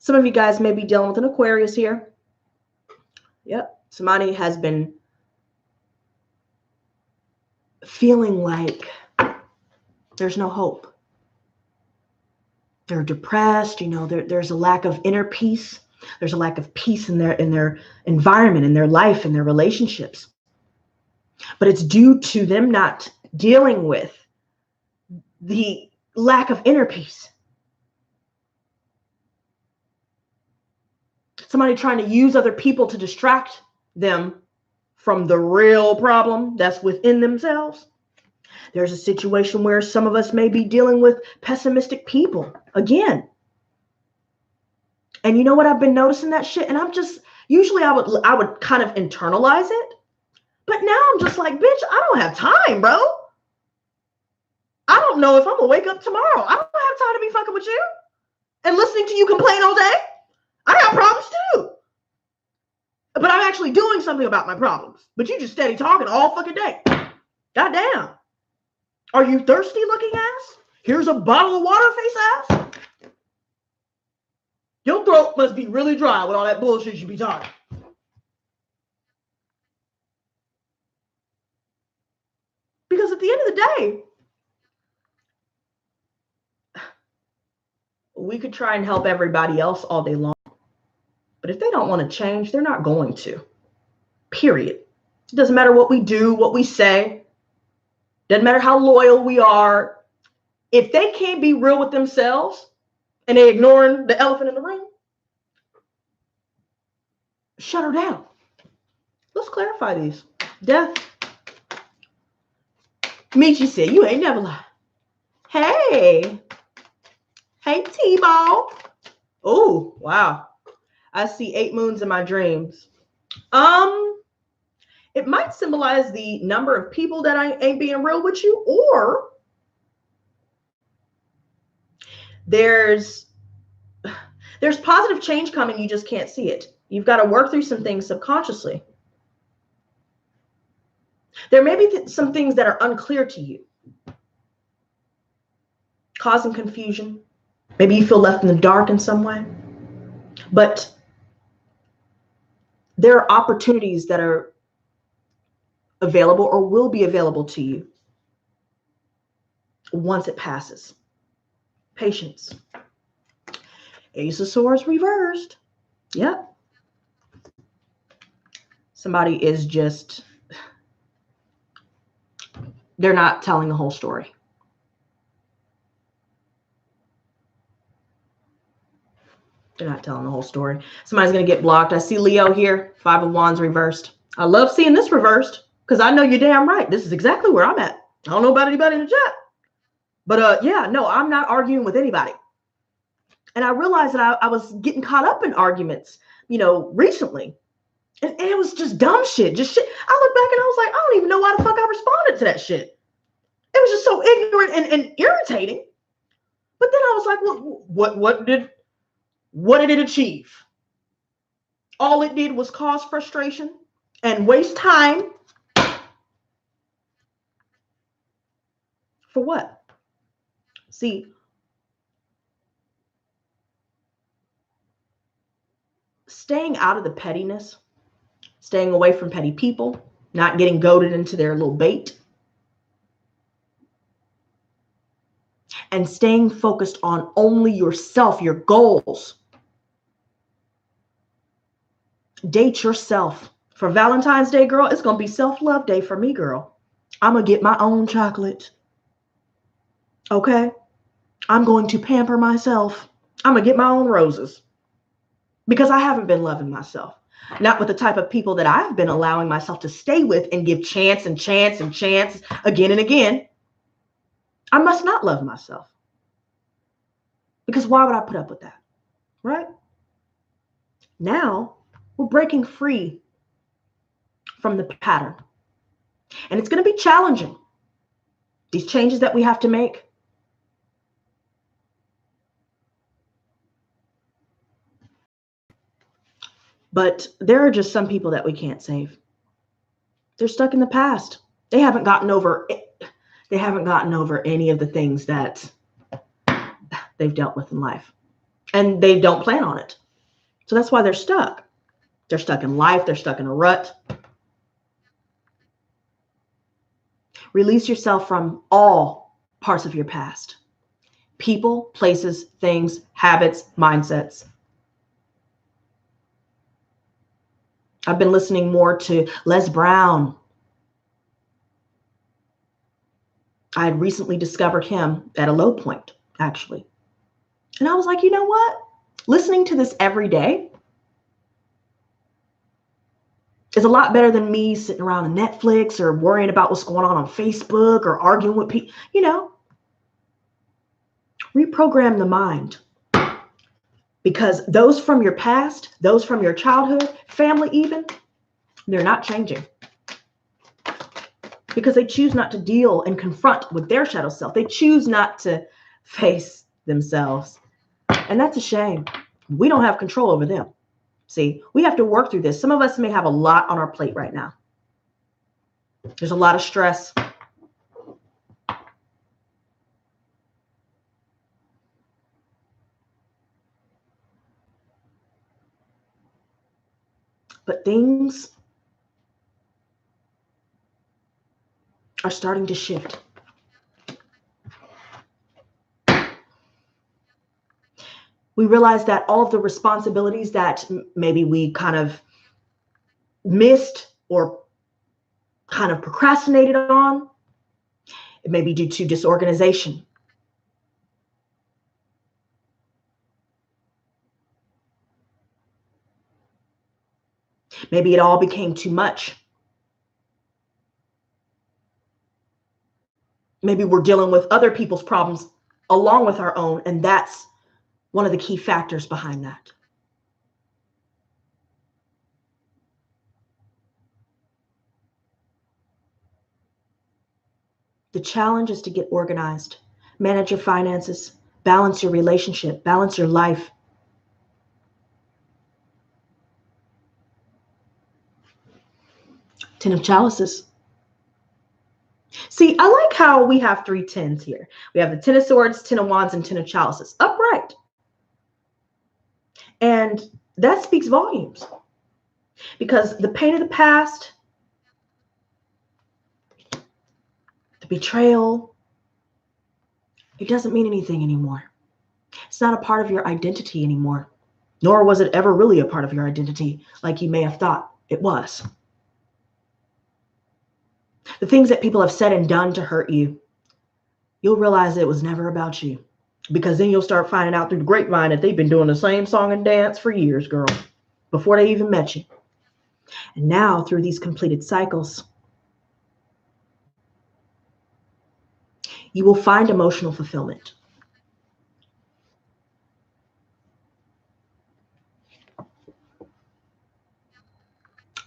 Some of you guys may be dealing with an Aquarius here. Yep. Somebody has been feeling like there's no hope. They're depressed. There's a lack of inner peace. There's a lack of peace in their environment, in their life, in their relationships. But it's due to them not dealing with the lack of inner peace. Somebody trying to use other people to distract them from the real problem that's within themselves. There's a situation where some of us may be dealing with pessimistic people again. And you know what? I've been noticing that shit, and I'm just, usually I would kind of internalize it. But now I'm just like, bitch, I don't have time, bro. I don't know if I'm gonna wake up tomorrow. I don't have time to be fucking with you and listening to you complain all day. I got problems too. But I'm actually doing something about my problems. But you just steady talking all fucking day. Goddamn. Are you thirsty looking ass? Here's a bottle of water, face ass. Your throat must be really dry with all that bullshit you be talking. Because at the end of the day, we could try and help everybody else all day long. But if they don't want to change, they're not going to. Period. It doesn't matter what we do, what we say. Doesn't matter how loyal we are. If they can't be real with themselves and they're ignoring the elephant in the room, shut her down. Let's clarify these. Death. Michi said, you ain't never lied. Hey. Hey, T-Ball. Oh, wow. I see 8 moons in my dreams. It might symbolize the number of people that I ain't being real with you, or there's positive change coming. You just can't see it. You've got to work through some things subconsciously. There may be some things that are unclear to you, causing confusion. Maybe you feel left in the dark in some way. But there are opportunities that are available or will be available to you once it passes. Patience. Ace of Swords reversed. Yep. Somebody is just, they're not telling the whole story. They're not telling the whole story. Somebody's going to get blocked. I see Leo here. Five of Wands reversed. I love seeing this reversed because I know you're damn right. This is exactly where I'm at. I don't know about anybody in the chat. But yeah, no, I'm not arguing with anybody. And I realized that I was getting caught up in arguments, recently. And it was just dumb shit. Just shit. I look back and I was like, I don't even know why the fuck I responded to that shit. It was just so ignorant and irritating. But then I was like, well, what did it achieve? All it did was cause frustration and waste time. For what? See, staying out of the pettiness, staying away from petty people, not getting goaded into their little bait, and staying focused on only yourself, your goals. Date yourself. For Valentine's Day, girl, it's going to be self-love day for me, girl. I'm going to get my own chocolate. Okay? I'm going to pamper myself. I'm going to get my own roses. Because I haven't been loving myself. Not with the type of people that I've been allowing myself to stay with and give chance and chance and chance again and again. I must not love myself. Because why would I put up with that? Right? Now, we're breaking free from the pattern. And it's going to be challenging. These changes that we have to make. But there are just some people that we can't save. They're stuck in the past. They haven't gotten over any of the things that they've dealt with in life. And they don't plan on it. So that's why they're stuck. They're stuck in life. They're stuck in a rut. Release yourself from all parts of your past. People, places, things, habits, mindsets. I've been listening more to Les Brown. I had recently discovered him at a low point, actually. And I was like, you know what? Listening to this every day is a lot better than me sitting around on Netflix or worrying about what's going on Facebook or arguing with people. Reprogram the mind. Because those from your past, those from your childhood, family even, they're not changing. Because they choose not to deal and confront with their shadow self. They choose not to face themselves. And that's a shame. We don't have control over them. See, we have to work through this. Some of us may have a lot on our plate right now. There's a lot of stress. But things are starting to shift. We realize that all of the responsibilities that maybe we kind of missed or kind of procrastinated on, it may be due to disorganization. Maybe it all became too much. Maybe we're dealing with other people's problems along with our own, and that's one of the key factors behind that. The challenge is to get organized, manage your finances, balance your relationship, balance your life. Ten of Chalices. See, I like how we have 3 tens here. We have the Ten of Swords, 10 of Wands, and 10 of Chalices. Upright. And that speaks volumes. Because the pain of the past, the betrayal, it doesn't mean anything anymore. It's not a part of your identity anymore. Nor was it ever really a part of your identity like you may have thought it was. The things that people have said and done to hurt you, you'll realize it was never about you. Because then you'll start finding out through the grapevine that they've been doing the same song and dance for years, girl, before they even met you. And now through these completed cycles, you will find emotional fulfillment.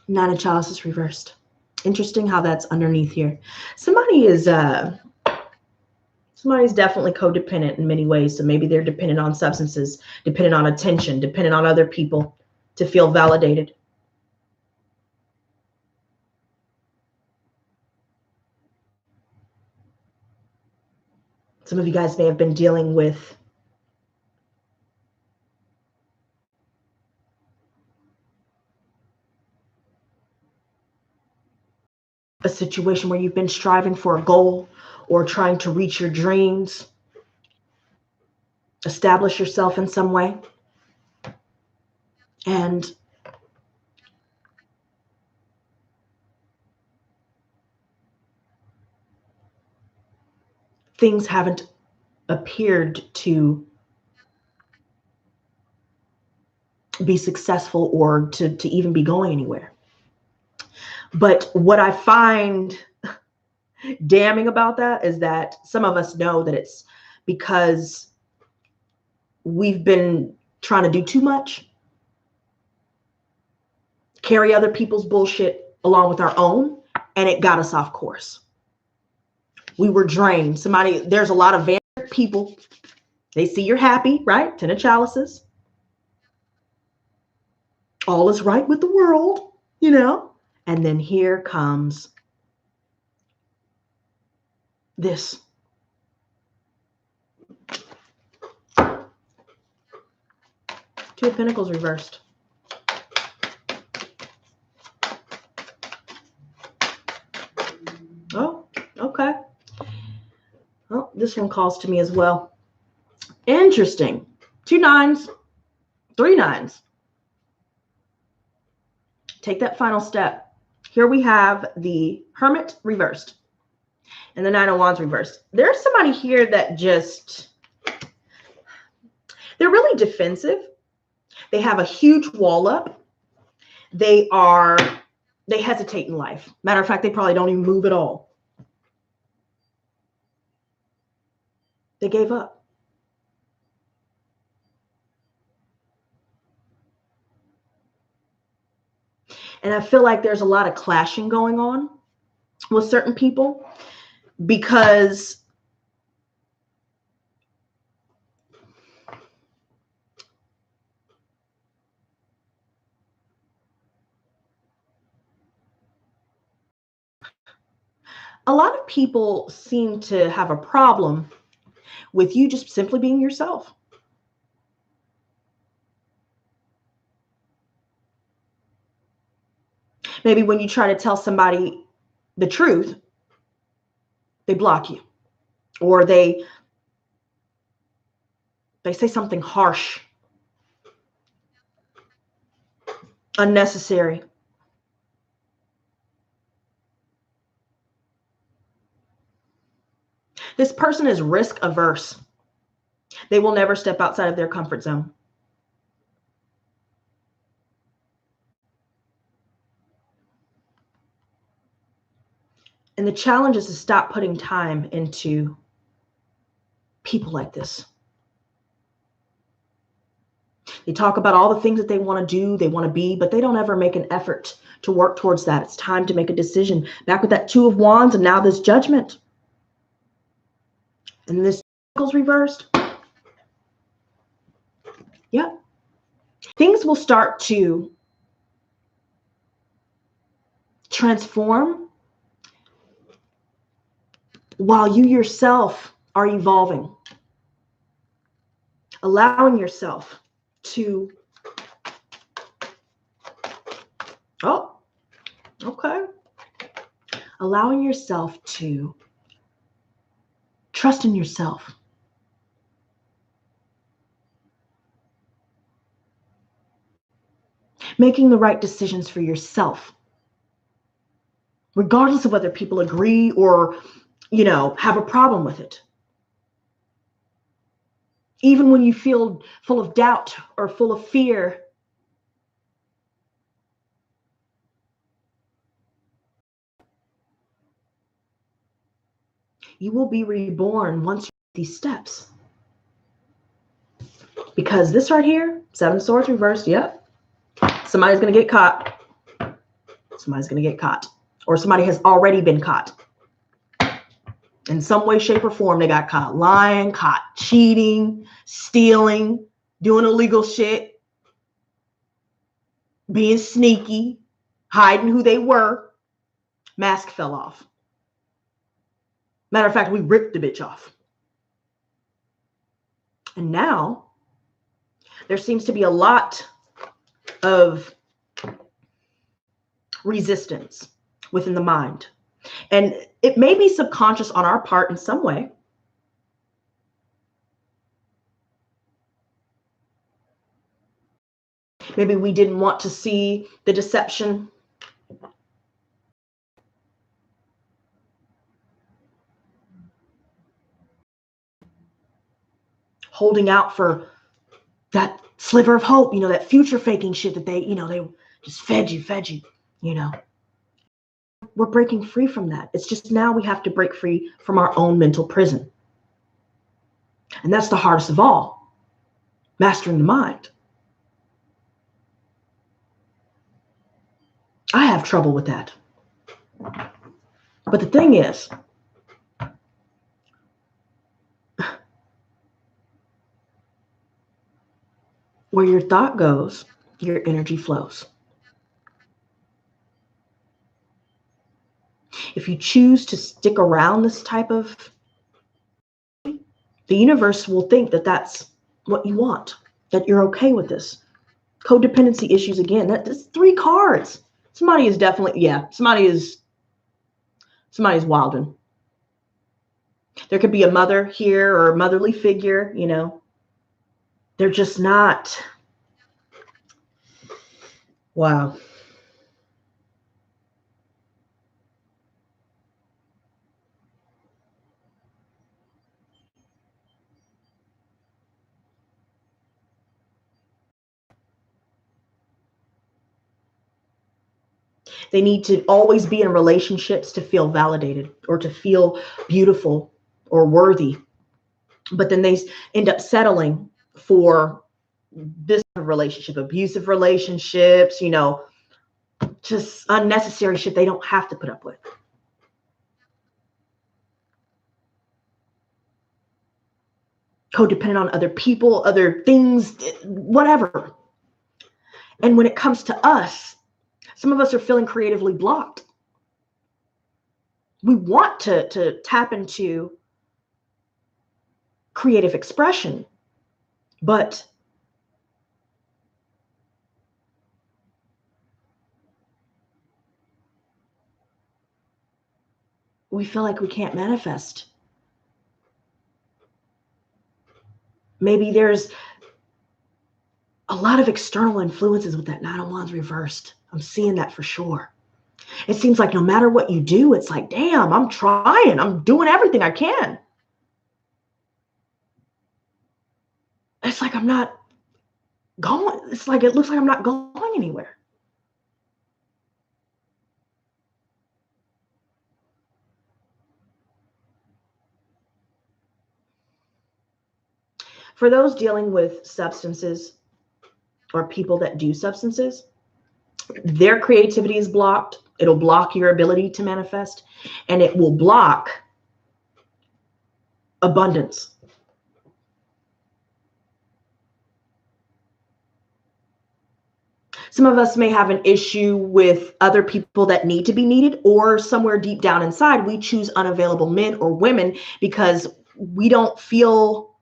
Nine of Chalices reversed. Interesting how that's underneath here. Somebody's definitely codependent in many ways. So maybe they're dependent on substances, dependent on attention, dependent on other people to feel validated. Some of you guys may have been dealing with a situation where you've been striving for a goal or trying to reach your dreams, establish yourself in some way. And things haven't appeared to be successful or to even be going anywhere. But what I find damning about that is that some of us know that it's because we've been trying to do too much, carry other people's bullshit along with our own, and it got us off course. We were drained. There's a lot of vampiric people. They see you're happy, right? 10 of Chalices. All is right with the world, you know? And then here comes this. Two of Pentacles reversed. Oh, okay. Oh, this one calls to me as well. Interesting. 2 nines, 3 nines. Take that final step. Here we have the Hermit reversed and the 9 of Wands reversed. There's somebody here that they're really defensive. They have a huge wall up. They hesitate in life. Matter of fact, they probably don't even move at all. They gave up. And I feel like there's a lot of clashing going on with certain people because a lot of people seem to have a problem with you just simply being yourself. Maybe when you try to tell somebody the truth, they block you, or they say something harsh, unnecessary. This person is risk averse. They will never step outside of their comfort zone. And the challenge is to stop putting time into people like this. They talk about all the things that they want to do, they want to be, but they don't ever make an effort to work towards that. It's time to make a decision. Back with that 2 of Wands and now this Judgment. and this goes reversed, yep, things will start to transform while you yourself are evolving, allowing yourself to, oh, okay, allowing yourself to trust in yourself. Making the right decisions for yourself, regardless of whether people agree or, you know, have a problem with it. Even when you feel full of doubt or full of fear, you will be reborn once you take these steps. Because this right here, 7 of Swords reversed, yep. Somebody's going to get caught. Somebody's going to get caught. Or somebody has already been caught. In some way, shape, or form, they got caught lying, caught cheating, stealing, doing illegal shit, being sneaky, hiding who they were. Mask fell off. Matter of fact, we ripped the bitch off. And now there seems to be a lot of resistance within the mind. And it may be subconscious on our part in some way. Maybe we didn't want to see the deception. Holding out for that sliver of hope, you know, that future faking shit that they, you know, they just fed you, you know. We're breaking free from that. It's just now we have to break free from our own mental prison. And that's the hardest of all, mastering the mind. I have trouble with that. But the thing is, where your thought goes, your energy flows. If you choose to stick around this type of, the universe will think that that's what you want, that you're okay with this. Codependency issues again. That's 3 cards. Somebody is definitely, yeah, somebody's wilding. There could be a mother here or a motherly figure, you know. They're just not. Wow. They need to always be in relationships to feel validated or to feel beautiful or worthy. But then they end up settling for this relationship, abusive relationships, you know, just unnecessary shit they don't have to put up with. Codependent on other people, other things, whatever. And when it comes to us, some of us are feeling creatively blocked. We want to tap into creative expression, but we feel like we can't manifest. Maybe there's a lot of external influences with that 9 of Wands reversed. I'm seeing that for sure. It seems like no matter what you do, it's like, damn, I'm trying. I'm doing everything I can. It's like I'm not going. It's like it looks like I'm not going anywhere. For those dealing with substances or people that do substances, their creativity is blocked. It'll block your ability to manifest, and it will block abundance. Some of us may have an issue with other people that need to be needed, or somewhere deep down inside, we choose unavailable men or women because we don't feel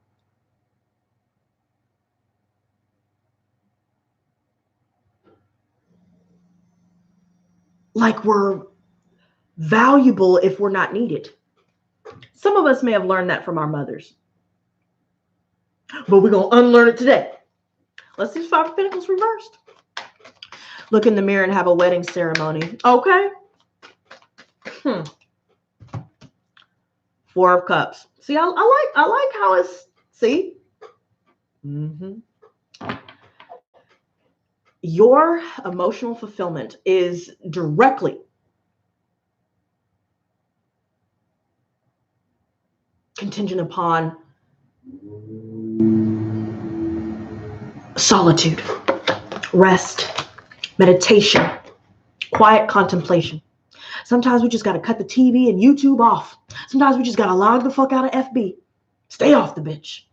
like we're valuable if we're not needed. Some of us may have learned that from our mothers, but we're going to unlearn it today. Let's do Five of Pentacles reversed. Look in the mirror and have a wedding ceremony. Okay. Four of Cups. See, I like how it's, see? Your emotional fulfillment is directly contingent upon solitude, rest, meditation, quiet contemplation. Sometimes we just got to cut the TV and YouTube off. Sometimes we just got to log the fuck out of FB. Stay off the bitch.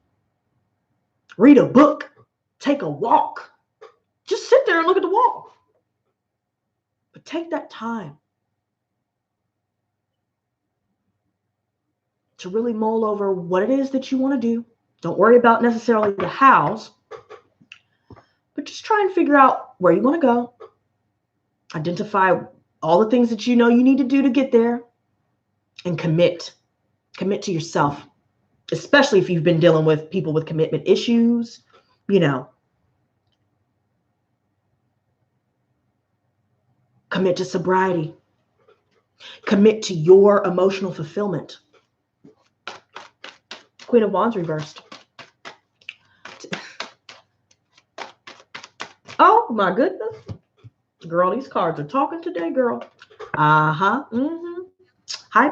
Read a book. Take a walk. Just sit there and look at the wall. But take that time to really mull over what it is that you want to do. Don't worry about necessarily the hows, but just try and figure out where you want to go. Identify all the things that you know you need to do to get there, and commit. Commit to yourself, especially if you've been dealing with people with commitment issues, you know. Commit to sobriety. Commit to your emotional fulfillment. Queen of Wands reversed. Oh my goodness. Girl, these cards are talking today, girl. High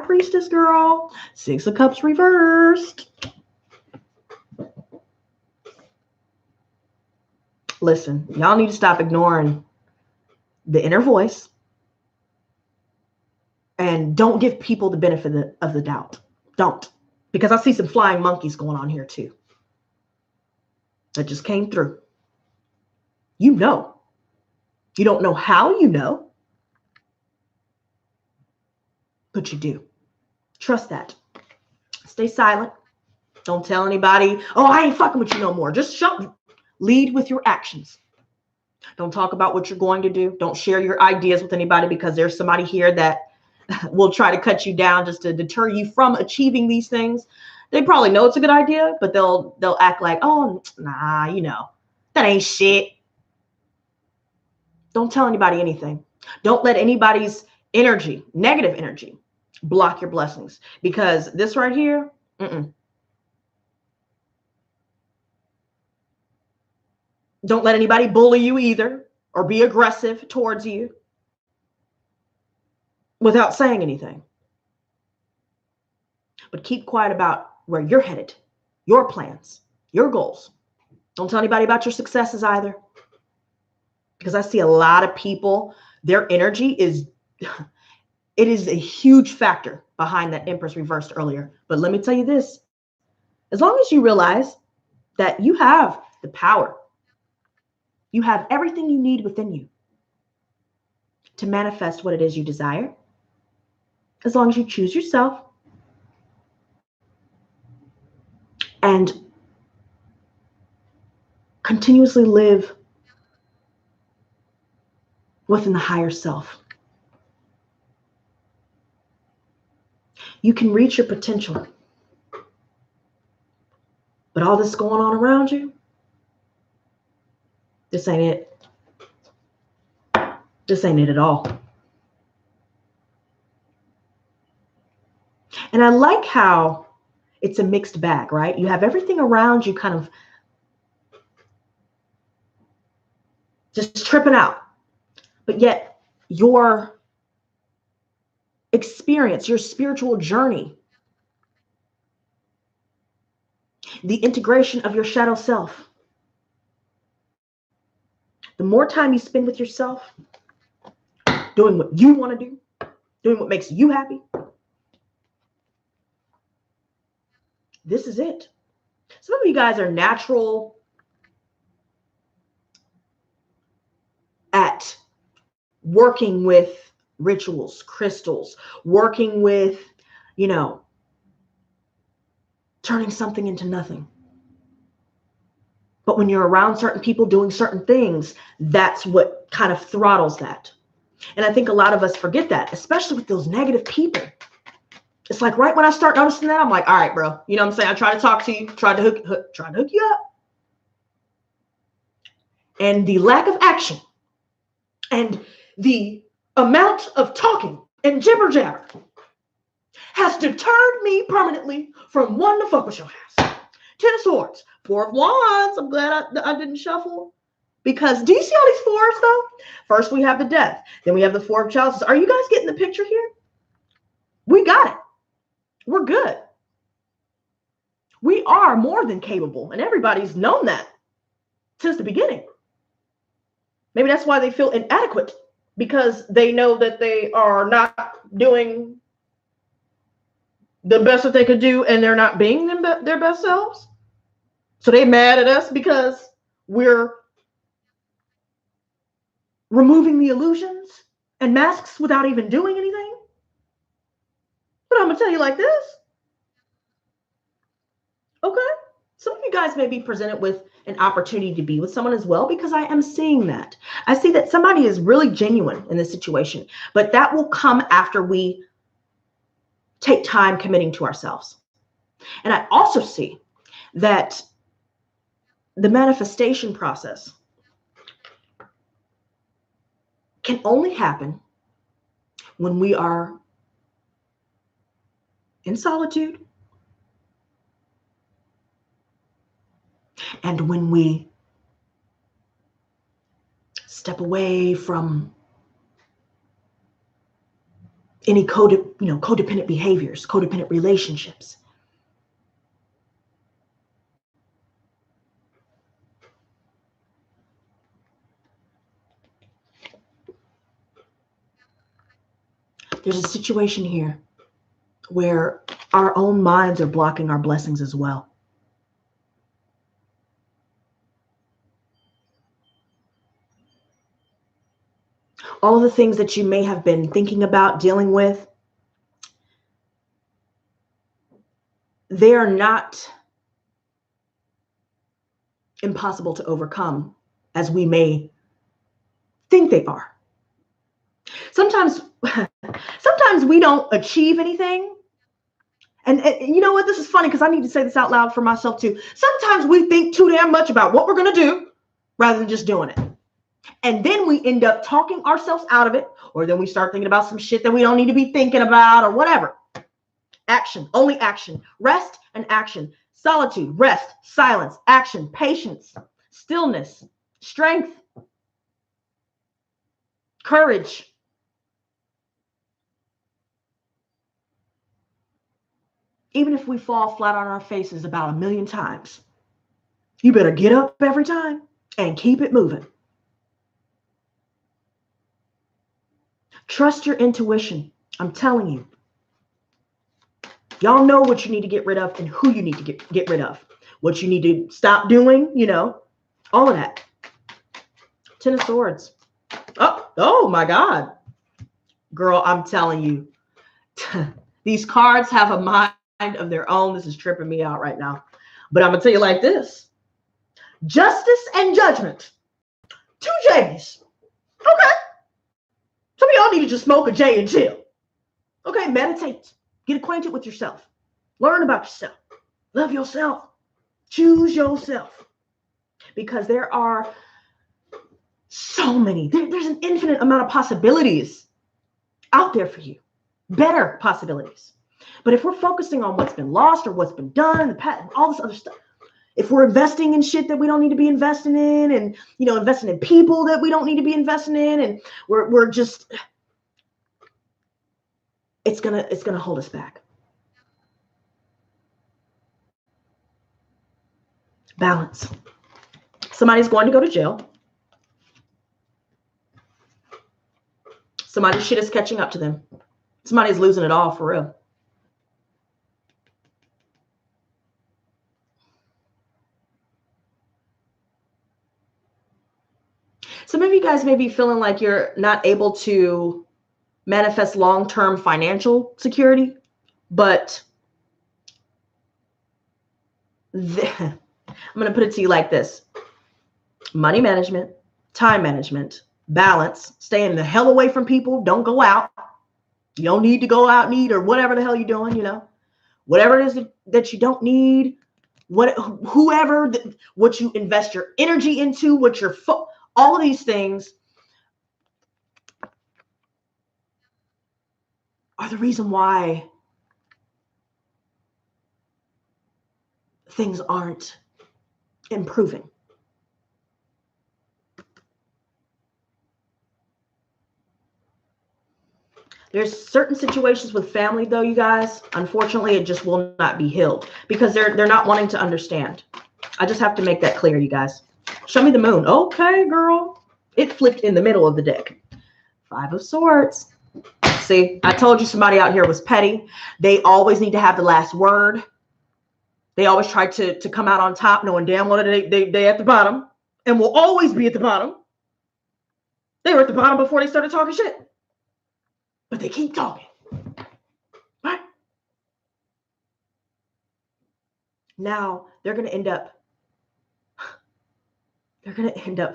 Priestess, girl. Six of Cups reversed. Listen, y'all need to stop ignoring the inner voice and don't give people the benefit of the doubt. Don't. Because I see some flying monkeys going on here too. That just came through. You know. You don't know how you know, but you do. Trust that. Stay silent. Don't tell anybody, oh, I ain't fucking with you no more. Just lead with your actions. Don't talk about what you're going to do. Don't share your ideas with anybody, because there's somebody here that will try to cut you down just to deter you from achieving these things. They probably know it's a good idea, but they'll act like, oh, nah, you know, that ain't shit. Don't tell anybody anything. Don't let anybody's energy, negative energy, block your blessings, because this right here, Don't let anybody bully you either, or be aggressive towards you without saying anything. But keep quiet about where you're headed, your plans, your goals. Don't tell anybody about your successes either, because I see a lot of people, their energy is, it is a huge factor behind that Empress reversed earlier. But let me tell you this, as long as you realize that you have the power, you have everything you need within you to manifest what it is you desire, as long as you choose yourself and continuously live within the higher self, you can reach your potential. But all this going on around you, this ain't it. This ain't it at all. And I like how it's a mixed bag, right? You have everything around you kind of just tripping out. But yet your experience, your spiritual journey, the integration of your shadow self, the more time you spend with yourself, doing what you want to do, doing what makes you happy, this is it. Some of you guys are natural at working with rituals, crystals, working with, you know, turning something into nothing. But when you're around certain people doing certain things, that's what kind of throttles that. And I think a lot of us forget that, especially with those negative people. It's like right when I start noticing that, I'm like, all right, bro. You know what I'm saying? I try to talk to you, try to hook you up. And the lack of action and the amount of talking and jibber jabber has deterred me permanently from wanting to fuck with your ass. 10 of Swords, 4 of Wands. I'm glad I didn't shuffle. Because do you see all these fours though? First we have the Death. Then we have the 4 of Chalices. Are you guys getting the picture here? We got it. We're good. We are more than capable. And everybody's known that since the beginning. Maybe that's why they feel inadequate. Because they know that they are not doing the best that they could do. And they're not being their best selves. So they're mad at us because we're removing the illusions and masks without even doing anything. But I'm going to tell you like this. Okay. Some of you guys may be presented with an opportunity to be with someone as well, because I am seeing that. I see that somebody is really genuine in this situation, but that will come after we take time committing to ourselves. And I also see that the manifestation process can only happen when we are in solitude and when we step away from any codependent behaviors, codependent relationships. There's a situation here where our own minds are blocking our blessings as well. All of the things that you may have been thinking about dealing with, they are not impossible to overcome as we may think they are. Sometimes we don't achieve anything. And you know what? This is funny because I need to say this out loud for myself too. Sometimes we think too damn much about what we're going to do rather than just doing it. And then we end up talking ourselves out of it, or then we start thinking about some shit that we don't need to be thinking about or whatever. Action, only action, rest and action, solitude, rest, silence, action, patience, stillness, strength, courage. Even if we fall flat on our faces about 1,000,000 times, you better get up every time and keep it moving. Trust your intuition. I'm telling you. Y'all know what you need to get rid of and who you need to get rid of. What you need to stop doing, all of that. 10 of Swords. Oh my God. Girl, I'm telling you. These cards have a mind of their own. This is tripping me out right now. But I'm going to tell you like this. Justice and judgment. 2 J's. Okay. Some of y'all need to just smoke a J and chill. Okay, meditate. Get acquainted with yourself. Learn about yourself. Love yourself. Choose yourself. Because there are so many. There's an infinite amount of possibilities out there for you. Better possibilities. But if we're focusing on what's been lost or what's been done, the past, all this other stuff, if we're investing in shit that we don't need to be investing in, and investing in people that we don't need to be investing in, and we're just, it's gonna hold us back. Balance. Somebody's going to go to jail. Somebody's shit is catching up to them. Somebody's losing it all for real. Some of you guys may be feeling like you're not able to manifest long-term financial security, but I'm going to put it to you like this. Money management, time management, balance, staying the hell away from people. Don't go out. You don't need to go out and eat or whatever the hell you're doing, you know, whatever it is that you don't need, whoever, what you invest your energy into, what your, all of these things are the reason why things aren't improving. There's certain situations with family, though, you guys, unfortunately, it just will not be healed because they're not wanting to understand. I just have to make that clear, you guys. Show me the moon. Okay, girl. It flipped in the middle of the deck. 5 of Swords. See, I told you somebody out here was petty. They always need to have the last word. They always try to come out on top, knowing damn well they at the bottom and will always be at the bottom. They were at the bottom before they started talking shit. But they keep talking. Right? Now they're going to end up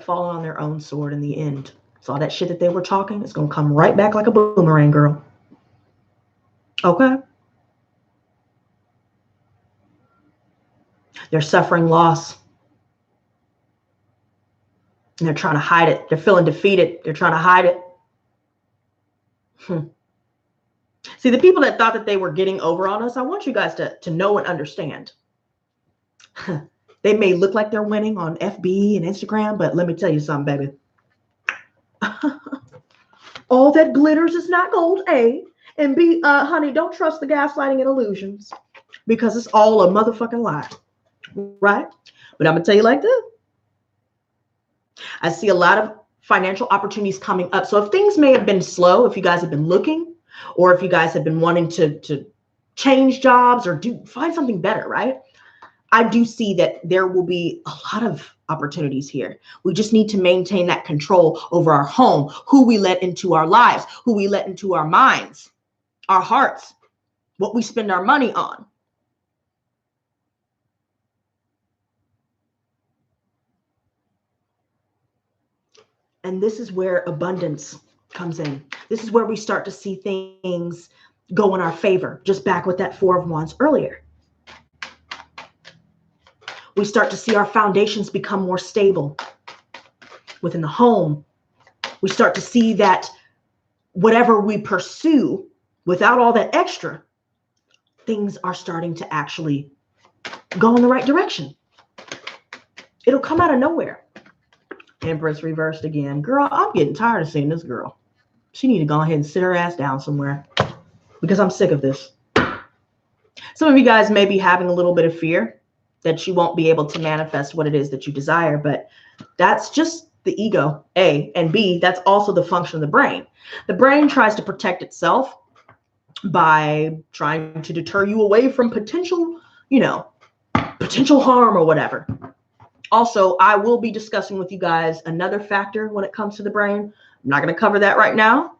falling on their own sword in the end. So all that shit that they were talking is going to come right back like a boomerang, girl. Okay? They're suffering loss. And they're trying to hide it. They're feeling defeated. They're trying to hide it. See, the people that thought that they were getting over on us, I want you guys to know and understand. They may look like they're winning on FB and Instagram, but let me tell you something, baby. All that glitters is not gold, A. And B, honey, don't trust the gaslighting and illusions because it's all a motherfucking lie, right? But I'm going to tell you like this. I see a lot of financial opportunities coming up. So if things may have been slow, if you guys have been looking, or if you guys have been wanting to change jobs or find something better, right? I do see that there will be a lot of opportunities here. We just need to maintain that control over our home, who we let into our lives, who we let into our minds, our hearts, what we spend our money on. And this is where abundance comes in. This is where we start to see things go in our favor. Just back with that 4 of Wands earlier. We start to see our foundations become more stable within the home. We start to see that whatever we pursue without all that extra, things are starting to actually go in the right direction. It'll come out of nowhere. Empress reversed again. Girl, I'm getting tired of seeing this girl. She need to go ahead and sit her ass down somewhere because I'm sick of this. Some of you guys may be having a little bit of fear that you won't be able to manifest what it is that you desire, but that's just the ego, A, and B, that's also the function of the brain. The brain tries to protect itself by trying to deter you away from potential, potential harm or whatever. Also, I will be discussing with you guys another factor when it comes to the brain. I'm not going to cover that right now,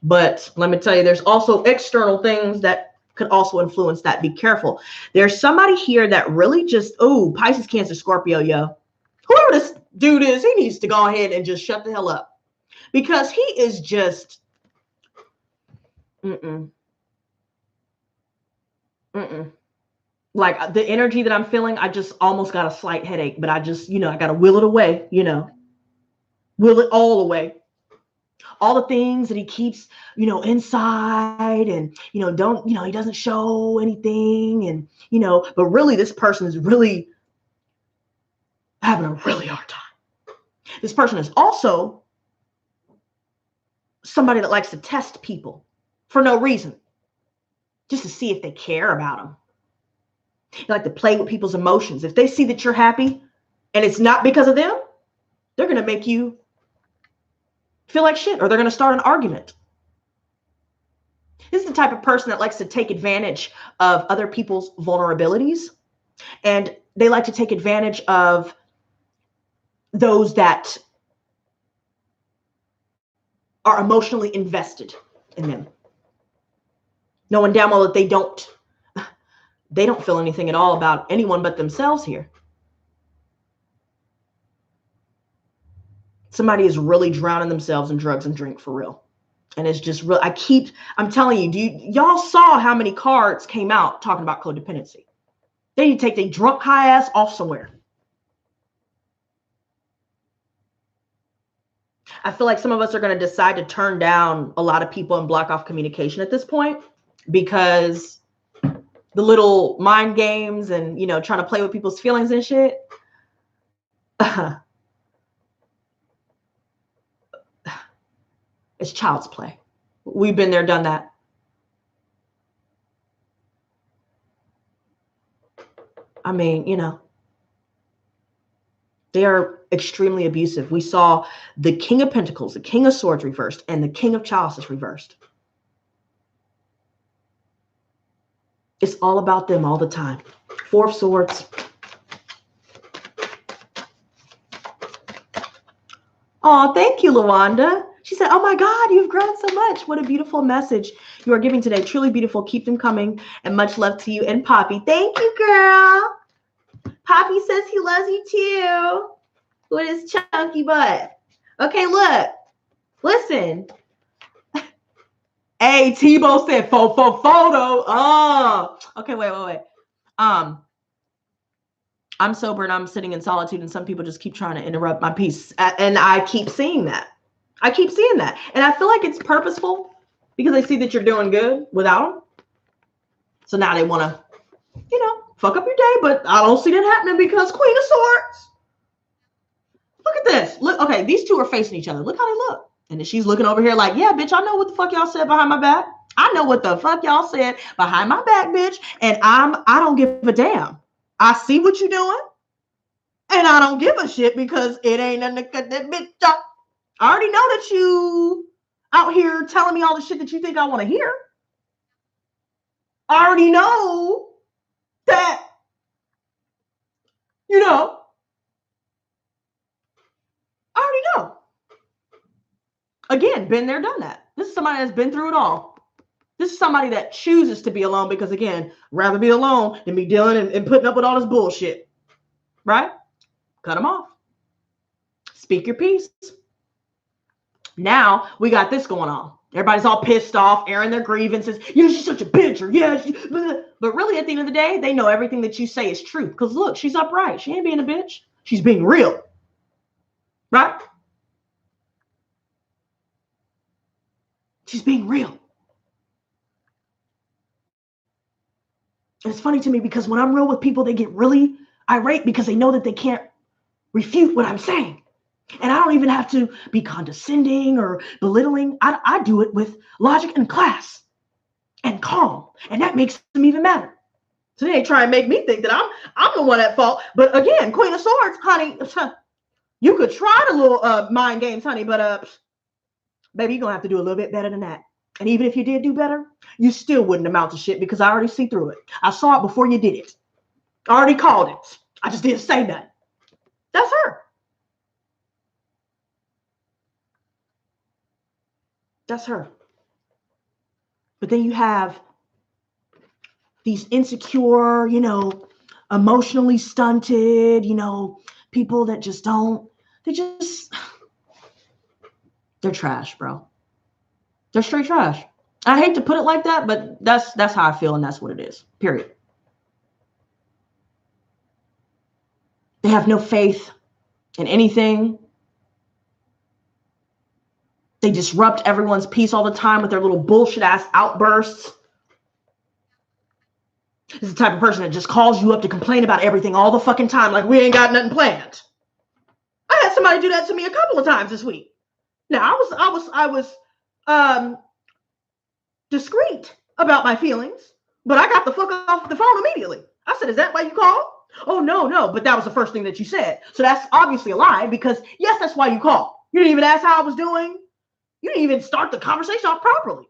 but let me tell you, there's also external things that could also influence that. Be careful. There's somebody here that really just, Pisces, Cancer, Scorpio, yo. Whoever this dude is, he needs to go ahead and just shut the hell up because he is just, like the energy that I'm feeling, I just almost got a slight headache, but I just, I got to will it away, will it all away. All the things that he keeps, inside and, he doesn't show anything and, but really this person is really having a really hard time. This person is also somebody that likes to test people for no reason, just to see if they care about them. They like to play with people's emotions. If they see that you're happy and it's not because of them, they're going to make you feel like shit, or they're going to start an argument. This is the type of person that likes to take advantage of other people's vulnerabilities, and they like to take advantage of those that are emotionally invested in them, knowing damn well that they don't feel anything at all about anyone but themselves here. Somebody is really drowning themselves in drugs and drink for real. And it's just real. I'm telling you, y'all saw how many cards came out talking about codependency? They need to take their drunk high ass off somewhere. I feel like some of us are going to decide to turn down a lot of people and block off communication at this point, because the little mind games and, you know, trying to play with people's feelings and shit. It's child's play. We've been there, done that. I mean, you know, they are extremely abusive. We saw the King of Pentacles, the King of Swords reversed, and the King of Chalices reversed. It's all about them all the time. Four of Swords. Oh, thank you, Lawanda. She said, oh my God, you've grown so much. What a beautiful message you are giving today. Truly beautiful. Keep them coming. And much love to you and Poppy. Thank you, girl. Poppy says he loves you too. With his chunky butt. Okay, look. Listen. Hey, Tebow said photo. Oh. Okay, wait. I'm sober and I'm sitting in solitude, and some people just keep trying to interrupt my peace. And I keep seeing that. And I feel like it's purposeful, because they see that you're doing good without them. So now they want to, you know, fuck up your day. But I don't see that happening, because Queen of Swords. Look at this. Look, okay, these two are facing each other. Look how they look. And then she's looking over here like, yeah, bitch, I know what the fuck y'all said behind my back. I know what the fuck y'all said behind my back, bitch. And I don't give a damn. I see what you're doing. And I don't give a shit, because it ain't nothing to cut that bitch up. I already know that you out here telling me all the shit that you think I want to hear. I already know that, you know. I already know. Again, been there, done that. This is somebody that's been through it all. This is somebody that chooses to be alone, because, again, rather be alone than be dealing and putting up with all this bullshit. Right? Cut them off. Speak your piece. Now we got this going on. Everybody's all pissed off, airing their grievances. Yeah, she's such a bitch. Or yeah, but really, at the end of the day, they know everything that you say is true. Because look, she's upright. She ain't being a bitch. She's being real. Right? She's being real. And it's funny to me, because when I'm real with people, they get really irate, because they know that they can't refute what I'm saying. And I don't even have to be condescending or belittling. I do it with logic and class and calm. And that makes them even madder. So they try and make me think that I'm the one at fault. But again, Queen of Swords, honey, you could try the little mind games, honey, but baby, you're going to have to do a little bit better than that. And even if you did do better, you still wouldn't amount to shit, because I already see through it. I saw it before you did it. I already called it. I just didn't say nothing. That's her. That's her. But then you have these insecure, you know, emotionally stunted, you know, people that just don't, they're trash, bro. They're straight trash. I hate to put it like that, but that's how I feel, and that's what it is. Period. They have no faith in anything. They disrupt everyone's peace all the time with their little bullshit ass outbursts. This is the type of person that just calls you up to complain about everything all the fucking time, like we ain't got nothing planned. I had somebody do that to me a couple of times this week. Now I was discreet about my feelings, but I got the fuck off the phone immediately. I said, "Is that why you called?" "Oh, no, but that was the first thing that you said." So that's obviously a lie, because yes, that's why you called. You didn't even ask how I was doing. You didn't even start the conversation off properly.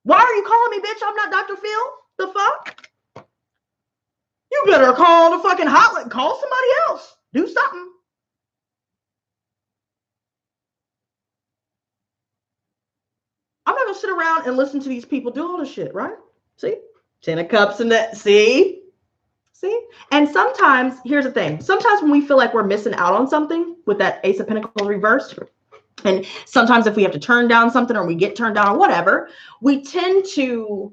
Why are you calling me, bitch? I'm not Dr. Phil. The fuck? You better call the fucking hotline. Call somebody else. Do something. to sit around and listen to these people do all this shit, right? See? 10 of Cups and that. See? And sometimes, here's the thing. Sometimes when we feel like we're missing out on something with that Ace of Pentacles reversed, and sometimes if we have to turn down something or we get turned down or whatever, we tend to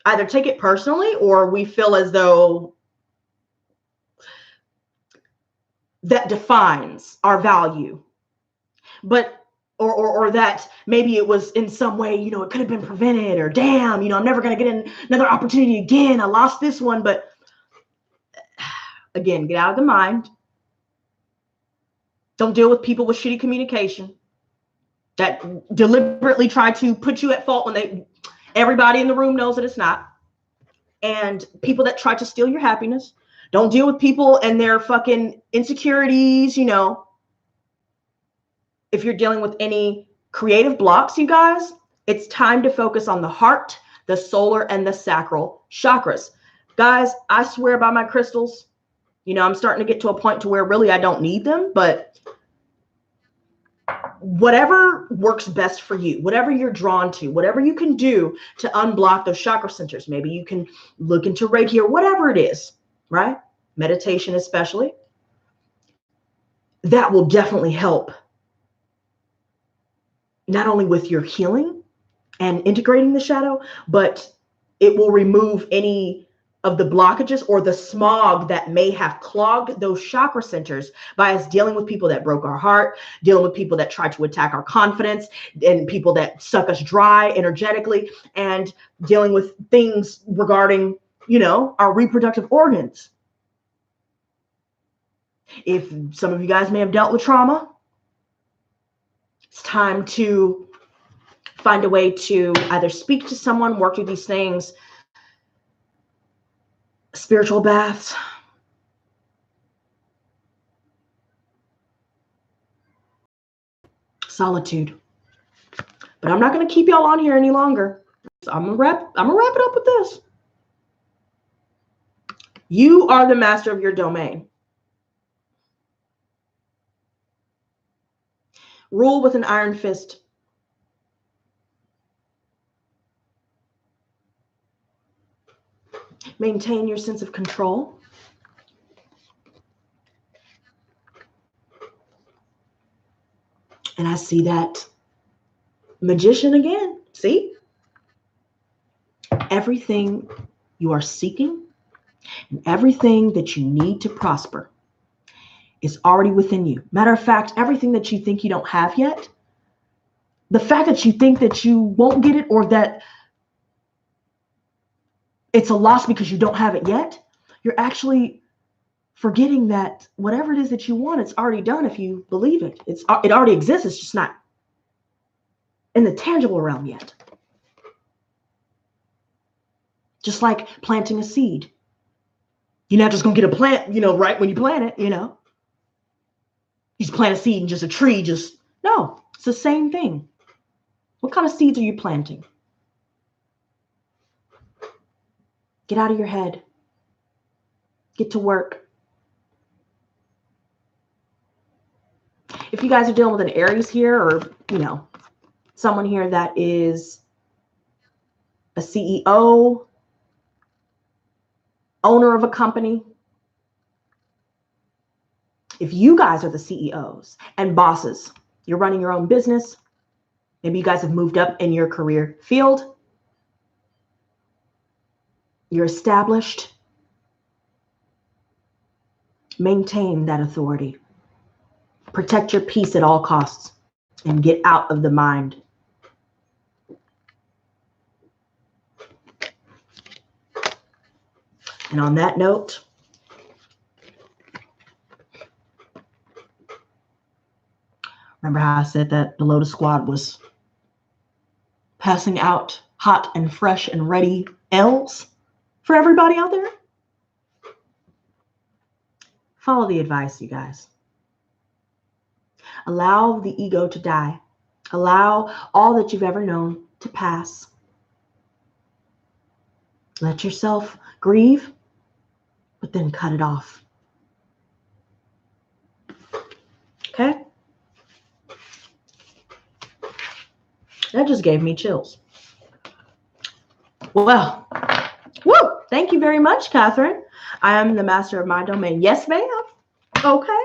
either take it personally or we feel as though that defines our value. But or that maybe it was in some way, you know, it could have been prevented, or damn, you know, I'm never going to get another opportunity again. I lost this one. But again, get out of the mind. Don't deal with people with shitty communication that deliberately try to put you at fault when everybody in the room knows that it's not. And people that try to steal your happiness. Don't deal with people and their fucking insecurities, you know. If you're dealing with any creative blocks, you guys, it's time to focus on the heart, the solar, and the sacral chakras. Guys, I swear by my crystals, you know, I'm starting to get to a point to where really I don't need them, but whatever works best for you, whatever you're drawn to, whatever you can do to unblock those chakra centers. Maybe you can look into Reiki or whatever it is, right? Meditation especially. That will definitely help. Not only with your healing and integrating the shadow, but it will remove any of the blockages or the smog that may have clogged those chakra centers by us dealing with people that broke our heart, dealing with people that try to attack our confidence, and people that suck us dry energetically, and dealing with things regarding, you know, our reproductive organs. If some of you guys may have dealt with trauma, it's time to find a way to either speak to someone, work through these things, spiritual baths, solitude. But I'm not going to keep y'all on here any longer. So I'm gonna wrap it up with this. You are the master of your domain. Rule with an iron fist. Maintain your sense of control. And I see that magician again. See? Everything you are seeking and everything that you need to prosper is already within you. Matter of fact, everything that you think you don't have yet, the fact that you think that you won't get it or that it's a loss because you don't have it yet, you're actually forgetting that whatever it is that you want, it's already done if you believe it. It already exists. It's just not in the tangible realm yet. Just like planting a seed. You're not just going to get a plant, you know, right when you plant it, you know. You just plant a seed and just a tree, no, it's the same thing. What kind of seeds are you planting? Get out of your head. Get to work. If you guys are dealing with an Aries here, or, you know, someone here that is a CEO, owner of a company, if you guys are the CEOs and bosses, you're running your own business, maybe you guys have moved up in your career field, you're established, maintain that authority. Protect your peace at all costs and get out of the mind. And on that note, remember how I said that the Lotus Squad was passing out hot and fresh and ready L's for everybody out there? Follow the advice, you guys. Allow the ego to die. Allow all that you've ever known to pass. Let yourself grieve, but then cut it off. Okay? That just gave me chills. Well, woo! Thank you very much, Catherine. I am the master of my domain. Yes, ma'am. Okay.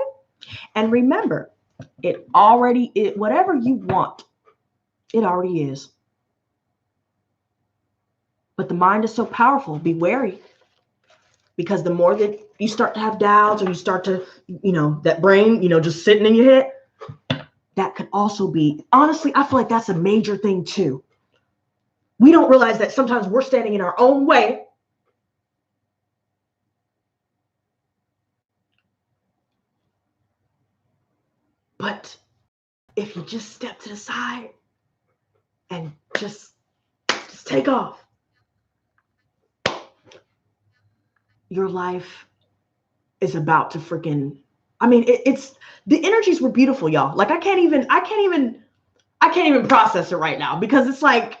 And remember, whatever you want, it already is. But the mind is so powerful. Be wary. Because the more that you start to have doubts, or you start to, that brain, just sitting in your head, that could also be, honestly, I feel like that's a major thing too. We don't realize that sometimes we're standing in our own way. But if you just step to the side and just take off, your life is about to freaking, it's the energies were beautiful, y'all. Like I can't even process it right now, because it's like,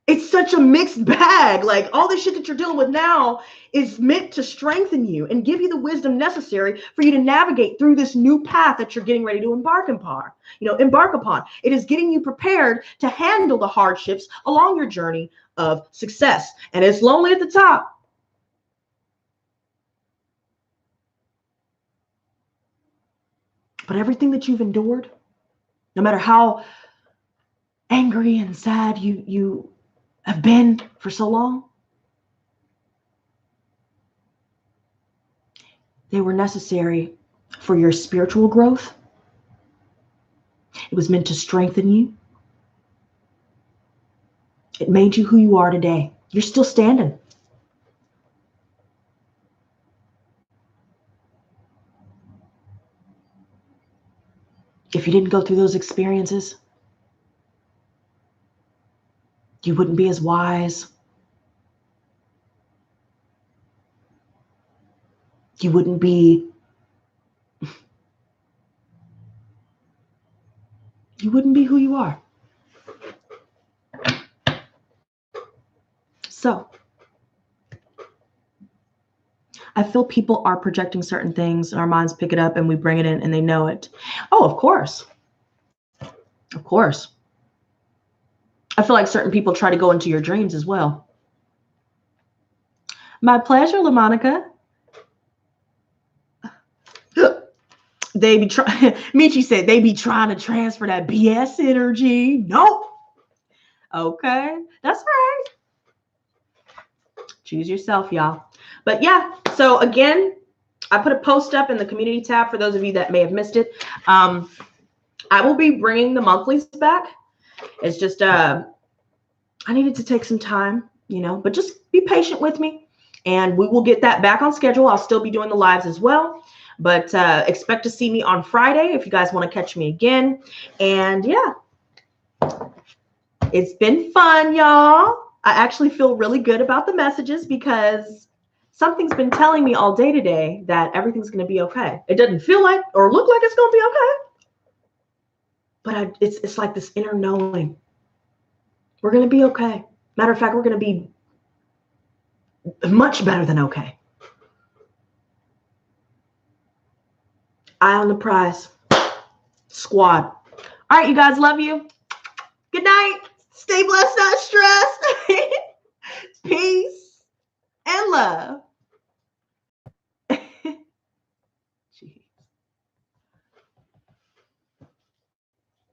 it's such a mixed bag. Like all the shit that you're dealing with now is meant to strengthen you and give you the wisdom necessary for you to navigate through this new path that you're getting ready to embark upon. It is getting you prepared to handle the hardships along your journey of success. And it's lonely at the top. But everything that you've endured, no matter how angry and sad you have been for so long, they were necessary for your spiritual growth. It was meant to strengthen you. It made you who you are today. You're still standing. If you didn't go through those experiences, you wouldn't be as wise. You wouldn't be who you are. So, I feel people are projecting certain things, and our minds pick it up and we bring it in and they know it. Oh, of course. Of course. I feel like certain people try to go into your dreams as well. My pleasure, LaMonica. They be trying, Michi said, they be trying to transfer that BS energy. Nope. Okay. That's right. Choose yourself, y'all. But yeah, so again, I put a post up in the community tab for those of you that may have missed it. I will be bringing the monthlies back. It's just, I needed to take some time, but just be patient with me and we will get that back on schedule. I'll still be doing the lives as well, but expect to see me on Friday if you guys want to catch me again. And yeah, it's been fun, y'all. I actually feel really good about the messages because something's been telling me all day today that everything's going to be okay. It doesn't feel like or look like it's going to be okay, but it's like this inner knowing. We're going to be okay. Matter of fact, we're going to be much better than okay. Eye on the prize. Squad. All right, you guys, love you. Good night. Stay blessed, not stressed. Peace and love.